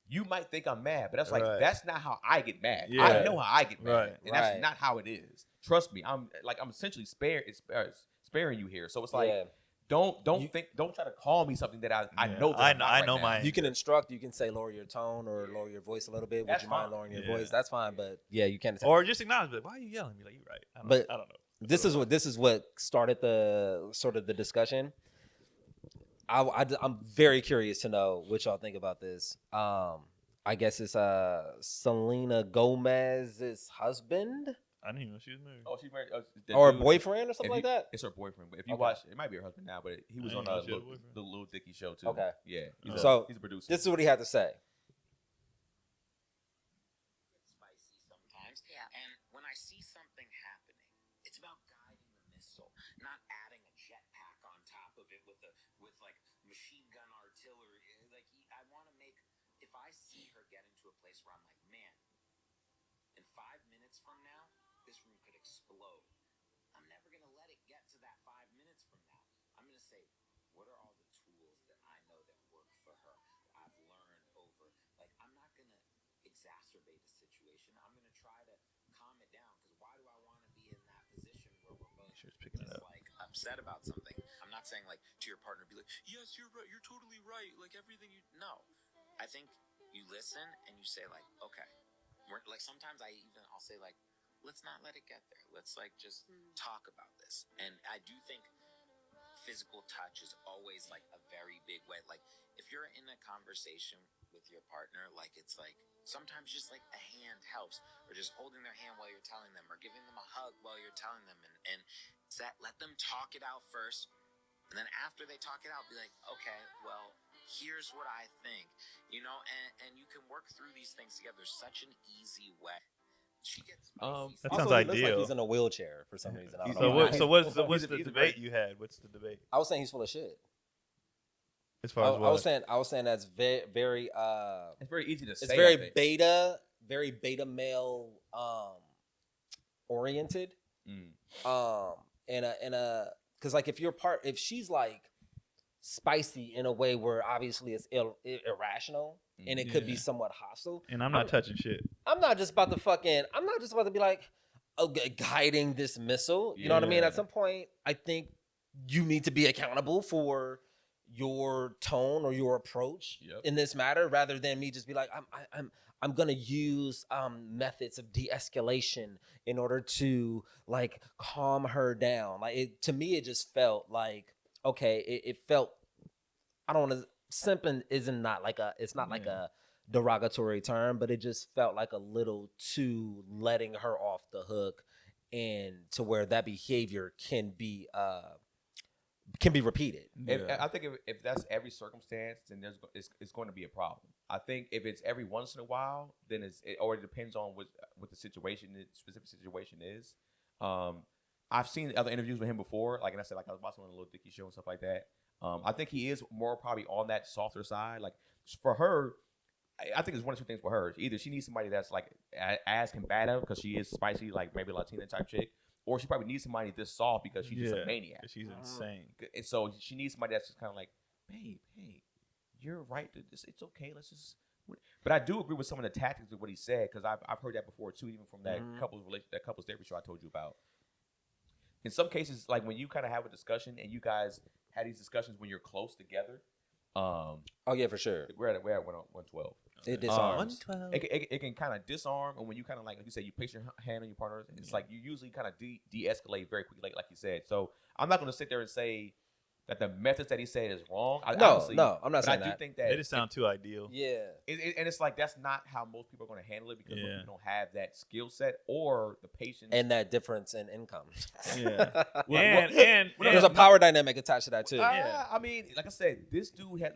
B: you might think I'm mad, but that's like that's not how I get mad.
A: Yeah.
B: I know how I get mad,
A: Right.
B: and that's not how it is. Trust me, I'm essentially sparing you here. So it's like, don't try to call me something that I know. That
A: I know my.
C: You can instruct. You can say lower your tone or lower your voice a little bit.
B: That's
C: Would you mind
B: fine.
C: lowering your voice? That's fine. But yeah, you can't.
A: Or just acknowledge it. Why are you yelling at me? Like, you're right. I don't know.
C: This is what started the sort of the discussion. I'm very curious to know what y'all think about this. I guess it's Selena Gomez's husband.
A: I didn't even know she was married.
B: Oh, she's married.
C: Or boyfriend or something like that.
B: It's her boyfriend. But if you watch, it might be her husband now. But he was on the Lil Dicky show too.
C: Okay.
B: Yeah. He's a producer.
C: This is what he had to say.
E: Spicy sometimes. Yeah. And when I see something happening, it's about guiding the missile, not adding a jetpack on top of it with like machine gun artillery. Like I want to make. If I see her get into a place where I'm like, man, in 5 minutes from now, this room could explode. I'm never going to let it get to that 5 minutes from now. I'm going to say, what are all the tools that I know that work for her, that I've learned over? Like, I'm not going to exacerbate the situation. I'm going to try to calm it down, because why do I want to be in that position where we're both just like upset about something? I'm not saying like to your partner, be like, yes, you're right, you're totally right, like everything you know. I think you listen and you say like, okay, like sometimes I'll say like, let's not let it get there. Let's like just talk about this. And I do think physical touch is always like a very big way. Like if you're in a conversation with your partner, like it's like sometimes just like a hand helps, or just holding their hand while you're telling them, or giving them a hug while you're telling them, and let them talk it out first. And then after they talk it out, be like, okay, well, here's what I think, you know, and you can work through these things together. Such an easy way. She gets spicy.
A: That
C: Also,
A: sounds
C: he
A: ideal.
C: looks like he's in a wheelchair for some reason. I don't
A: So
C: know
A: what?
C: why.
A: So what's the debate you had? What's the debate?
C: I was saying he's full of shit.
A: As far as what?
C: I was saying that's very
B: It's very easy to say.
C: it's very beta male oriented. Because like if she's like spicy in a way where obviously it's irrational and it could be somewhat hostile.
A: And I'm not touching shit.
C: I'm not just about to be like guiding this missile. You know what I mean? At some point, I think you need to be accountable for your tone or your approach in this matter, rather than me just be like, I'm gonna use methods of de-escalation in order to like calm her down. Like to me, it just felt like, okay, it felt, I don't want to, simping isn't not like a, it's not like a derogatory term, but it just felt like a little too letting her off the hook, and to where that behavior can be repeated.
B: I think if that's every circumstance, then it's going to be a problem. I think if it's every once in a while, then it already depends on what the situation, the specific situation is. I've seen other interviews with him before, like, and I said, like, I was watching on a Lil Dicky show and stuff like that. I think he is more probably on that softer side. Like for her, I think there's one or two things for her. Either she needs somebody that's like as combative because she is spicy, like maybe Latina type chick, or she probably needs somebody this soft because she's just a maniac.
A: She's insane.
B: And so she needs somebody that's just kind of like, babe, hey, you're right. It's okay. Let's just But I do agree with some of the tactics of what he said because I've heard that before too, even from that
C: Mhm.
B: couples therapy show I told you about. In some cases, like when you kind of have a discussion and you guys had these discussions when you're close together,
C: Oh yeah, for sure.
B: we're at 112.
C: It
B: Um,
C: disarms.
A: 112.
B: It can kind of disarm, and when you kind of like you said, you place your hand on your partner, it's like you usually kind of de-escalate very quickly, like you said. So I'm not going to sit there and say that the methods that he said is wrong.
C: No, I'm not
B: but
C: saying
B: I do
C: that.
B: think that
A: They just sound too ideal.
C: Yeah.
B: and it's like that's not how most people are going to handle it because most
A: Yeah.
B: people don't have that skill set or the patience.
C: And that difference in income.
A: Yeah.
B: Well,
A: and
C: There's a power dynamic attached to that too.
A: Yeah.
B: I mean, like I said, this dude had.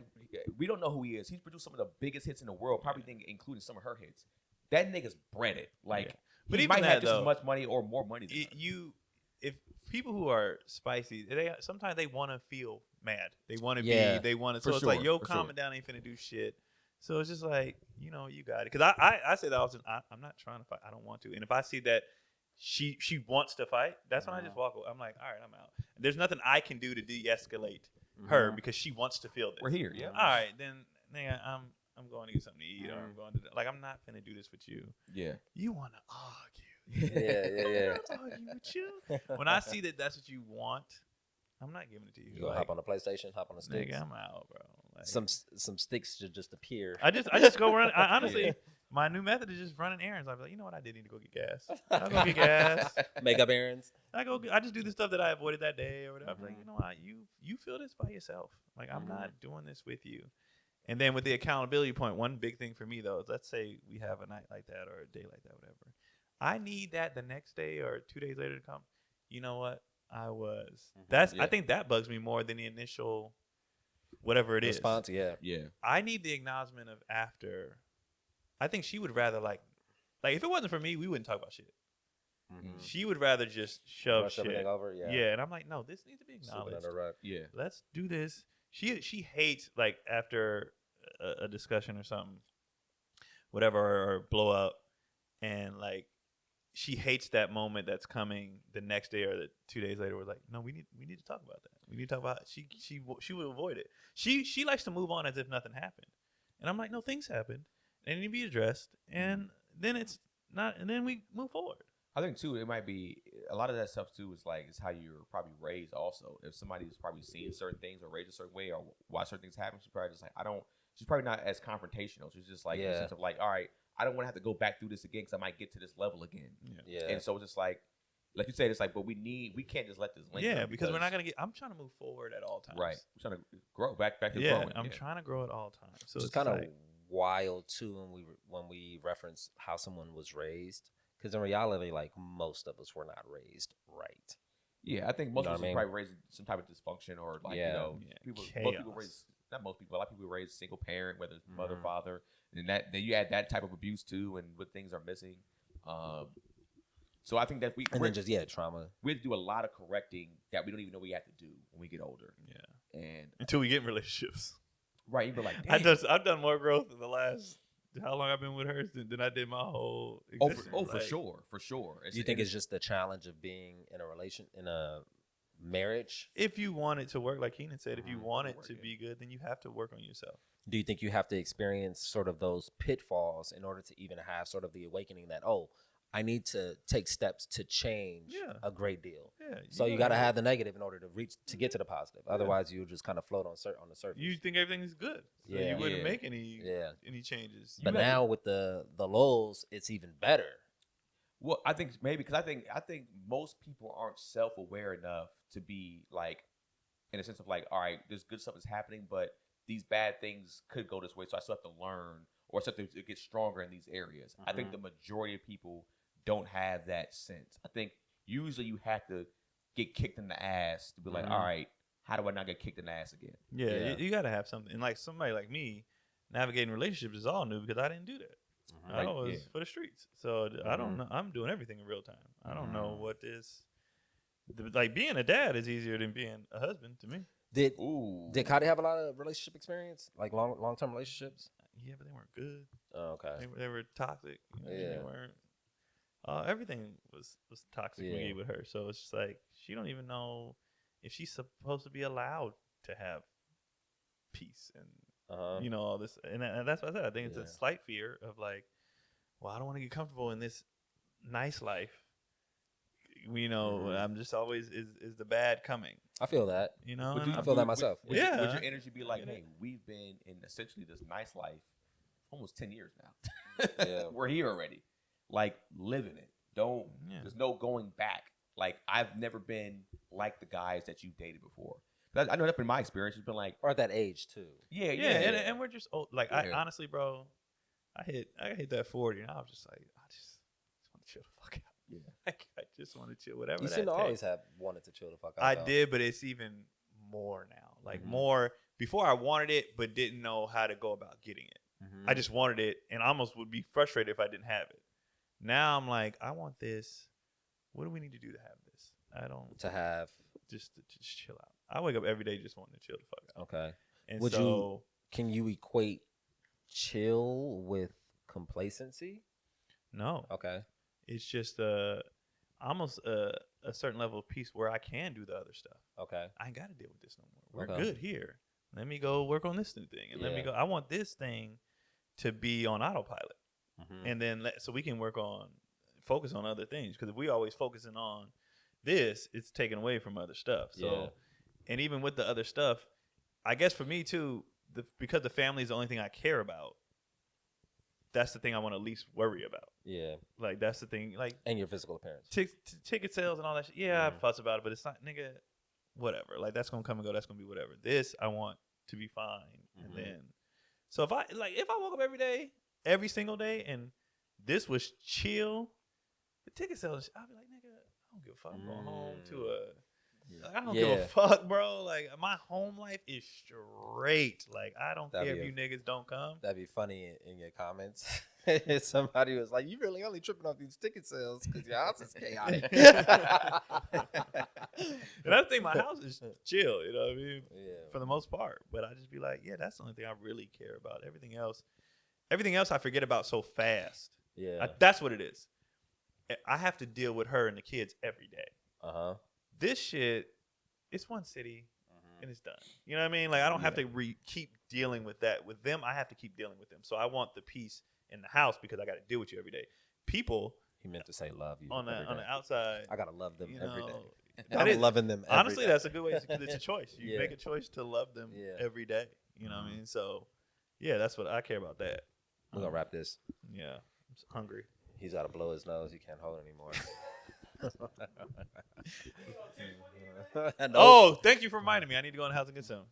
B: We don't know who he is. He's produced some of the biggest hits in the world, probably including some of her hits. That nigga's breaded. Like,
A: Yeah. But
B: he
A: even
B: might
A: that,
B: have just
A: though,
B: as much money or more money than her.
A: if people who are spicy, they sometimes they want to feel mad. They want to
C: Yeah,
A: be. They want to.
B: for
A: So it's like,
B: sure,
A: yo,
B: for
A: calm
B: sure.
A: it down. Ain't finna do shit. So it's just like, you got it. Because I say that often. I'm not trying to fight. I don't want to. And if I see that she wants to fight, that's when I just walk away. I'm like, all right, I'm out. There's nothing I can do to de-escalate her because she wants to feel this.
B: We're here, yeah.
A: All right, then nigga, I'm going to get something to eat, or I'm going to like I'm not finna do this with you.
B: Yeah.
A: You want to argue?
C: Yeah.
A: I wanna argue with you. When I see that that's what you want, I'm not giving it to you.
C: You gonna hop on the PlayStation, hop on the sticks.
A: Nigga, I'm out, bro. Like,
C: Some sticks should just appear.
A: I just go run. Honestly, my new method is just running errands. I'm like, you know what? I did need to go get gas. I'll go get gas.
C: Makeup errands.
A: I just do the stuff that I avoided that day or whatever. I'm like, you know what? You feel this by yourself. Like I'm not doing this with you. And then with the accountability point, one big thing for me though is let's say we have a night like that or a day like that, whatever. I need that the next day or 2 days later to come. You know what? I was. I think that bugs me more than the initial whatever it is.
C: Response, yeah.
B: Yeah.
A: I need the acknowledgement of after. I think she would rather like if it wasn't for me, we wouldn't talk about shit. She would rather just shove
C: Brush
A: shit.
C: everything over, yeah.
A: Yeah, and I'm like, no, this needs to be
C: Sweep it
A: acknowledged.
C: under the rug.
B: Yeah.
A: Let's do this. She hates like after a discussion or something, whatever, or blow up, and like she hates that moment that's coming the next day or the 2 days later. We're like, no, we need to talk about that. We need to talk about she will avoid it. She likes to move on as if nothing happened, and I'm like, no, things happened. They need to be addressed, and then it's not, and then we move forward.
B: I think too, it might be a lot of that stuff too. Is like it's how you're probably raised. Also, if somebody's probably seen certain things or raised a certain way or watched certain things happen, she's probably just like She's probably not as confrontational. She's just like in the sense of like, all right, I don't want to have to go back through this again because I might get to this level again.
C: Yeah.
B: And so it's just like you said, it's like, but we can't just let this linger.
A: Yeah, because we're not gonna get. I'm trying to move forward at all times.
B: Right. We're trying to grow back to
A: Yeah,
B: growing.
A: I'm trying to grow at all times. So
C: it's kind of wild too when we reference how someone was raised, because in reality, like most of us were not raised right.
B: Yeah, I think most
C: You know
B: of us
C: what I
B: were
C: mean?
B: probably raised in some type of dysfunction or like people.
A: Chaos.
B: Most people raised, not most people. A lot of people were raised single parent, whether it's mother, father, and then you add that type of abuse too, and what things are missing. So I think that
C: then just trauma.
B: We have to do a lot of correcting that we don't even know we have to do when we get older.
A: Yeah,
B: and
A: until we get in relationships.
B: Right, you'd be like, damn.
A: I've done more growth in the last how long I've been with her than I did my whole existence.
B: For sure.
C: Do you think it's just the challenge of being in a marriage?
A: If you want it to work, like Keenan said, if you want it to be good, then you have to work on yourself.
C: Do you think you have to experience sort of those pitfalls in order to even have sort of the awakening that, oh, I need to take steps to change a great deal?
A: Yeah.
C: So you got to have the negative in order to get to the positive. Otherwise, you just kind of float on the surface.
A: You think everything is good, so you wouldn't make any changes.
C: But now with the lows, it's even better.
B: Well, I think maybe because I think most people aren't self-aware enough to be like, in a sense of like, all right, this good stuff is happening, but these bad things could go this way, so I still have to learn or something to get stronger in these areas. I think the majority of people don't have that sense. I think usually you have to get kicked in the ass to be like, all right, how do I not get kicked in the ass again?
A: Yeah. You got to have something. And like somebody like me, navigating relationships is all new because I didn't do that. I was for the streets. So I don't know. I'm doing everything in real time. I don't know what this, like being a dad is easier than being a husband to me.
C: Did Cody have a lot of relationship experience, like long-term relationships?
A: Yeah, but they weren't good.
C: Oh, okay.
A: They were toxic. They weren't. Everything was toxic with her. So it's just like she don't even know if she's supposed to be allowed to have peace and You know, all this, and that's what I said. I think it's
C: Yeah.
A: a slight fear of like, well, I don't want to get comfortable in this nice life. You know, I'm just always is the bad coming.
C: I feel that.
A: You know,
B: But
A: and
C: I feel that myself.
B: Would
A: Yeah.
B: your energy be like,
A: Get it.
B: hey, we've been in essentially this nice life almost 10 years now.
C: Yeah.
B: We're here already. Like, living it. Don't,
A: Yeah.
B: there's no going back. Like, I've never been like the guys that you dated before. I know that's been my experience. It's been like,
C: Or at that age too.
B: yeah.
A: And we're just old. Like I
B: Yeah.
A: honestly, bro, I hit that 40, and I was just like, I just want to chill the fuck out.
B: Yeah.
A: Like, I just want to chill, whatever.
C: You
A: that
C: seem to
A: takes.
C: always have wanted to chill the fuck out.
A: I
C: though.
A: did, but it's even more now. Like
C: Mhm.
A: more before I wanted it, but didn't know how to go about getting it.
C: Mhm.
A: I just wanted it, and I almost would be frustrated if I didn't have it. Now I'm like, I want this. What do we need to do to have this? I don't
C: to have.
A: just chill out. I wake up every day just wanting to chill the fuck out.
C: Okay.
A: And
C: Would
A: so
C: Can you equate chill with complacency?
A: no,
C: Okay.
A: it's just almost a certain level of peace where I can do the other stuff.
C: Okay.
A: I ain't got to deal with this no more. We're
C: Okay.
A: good here. Let me go work on this new thing, and let me
C: Yeah.
A: go. I want this thing to be on autopilot,
C: Mhm.
A: and then so we can focus on other things. Because if we always focusing on this, it's taken away from other stuff. So,
C: Yeah.
A: and even with the other stuff, I guess for me too, because the family is the only thing I care about. That's the thing I want to least worry about.
C: Yeah.
A: Like that's the thing. Like
C: And your physical appearance.
A: ticket sales and all that shit. Yeah, I
C: Mhm.
A: fuss about it, but it's not, nigga, whatever. Like, that's going to come and go. That's going to be whatever. This, I want to be fine. And
C: Mhm.
A: then, so if I woke up every day, every single day, and this was chill, the ticket sales, I'd be like, nigga, I don't give a fuck. I'm going home to I don't give
C: Yeah.
A: a fuck, bro. Like, my home life is straight. Like, I don't
C: That'd
A: care
C: be
A: if you niggas don't come.
C: That'd be funny in your comments. Somebody was like, "You really only tripping off these ticket sales because your house is chaotic."
A: And that's the thing, my house is chill, you know what I mean?
C: Yeah.
A: For the most part. But I just be like, yeah, that's the only thing I really care about. Everything else I forget about so fast.
C: Yeah.
A: That's what it is. I have to deal with her and the kids every day.
C: Uh-huh.
A: This shit, it's one city and it's done. You know what I mean? Like, I don't have to keep dealing with that. With them, I have to keep dealing with them. So I want the peace in the house because I got to deal with you every day. People
C: He meant to say love you
A: on
C: every
A: the
C: day.
A: outside,
C: I gotta love them
A: you
C: every day.
A: know,
C: I'm
A: is-
C: loving them every
A: honestly,
C: day.
A: that's a good way because it's a choice. You
C: Yeah.
A: make a choice to love them
C: Yeah.
A: every day. You know what I mean? So, yeah, that's what I care about. That.
C: We're gonna wrap this.
A: Yeah, I'm hungry.
C: He's got to blow his nose. He can't hold it anymore.
A: Oh, thank you for reminding me. I need to go in the house and get some.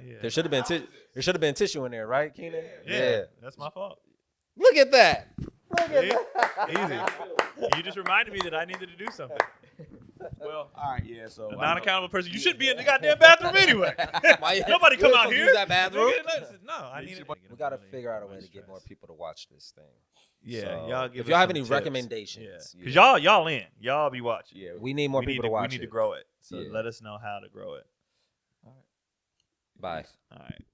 A: Yeah.
C: There should have been tissue in there, right, Keenan?
A: Yeah, that's my fault.
C: Look at that. Look at
A: See?
C: that.
A: Easy. You just reminded me that I needed to do something.
B: Well, all right, yeah. So
A: A non-accountable person. You should be in the goddamn bathroom anyway. Nobody come
C: We're
A: out
C: supposed to
A: here.
C: use that bathroom?
A: No, I need.
C: We got to figure out a way to get more people to watch this thing.
A: Yeah,
C: So,
A: y'all give
C: if
A: us
C: y'all have
A: some
C: any
A: tips.
C: recommendations,
A: Because y'all in. Y'all be watching.
B: yeah,
C: we need more people to watch
A: We need
C: it.
A: to grow it. So
C: Yeah.
A: let us know how to grow it.
C: Bye.
A: All right.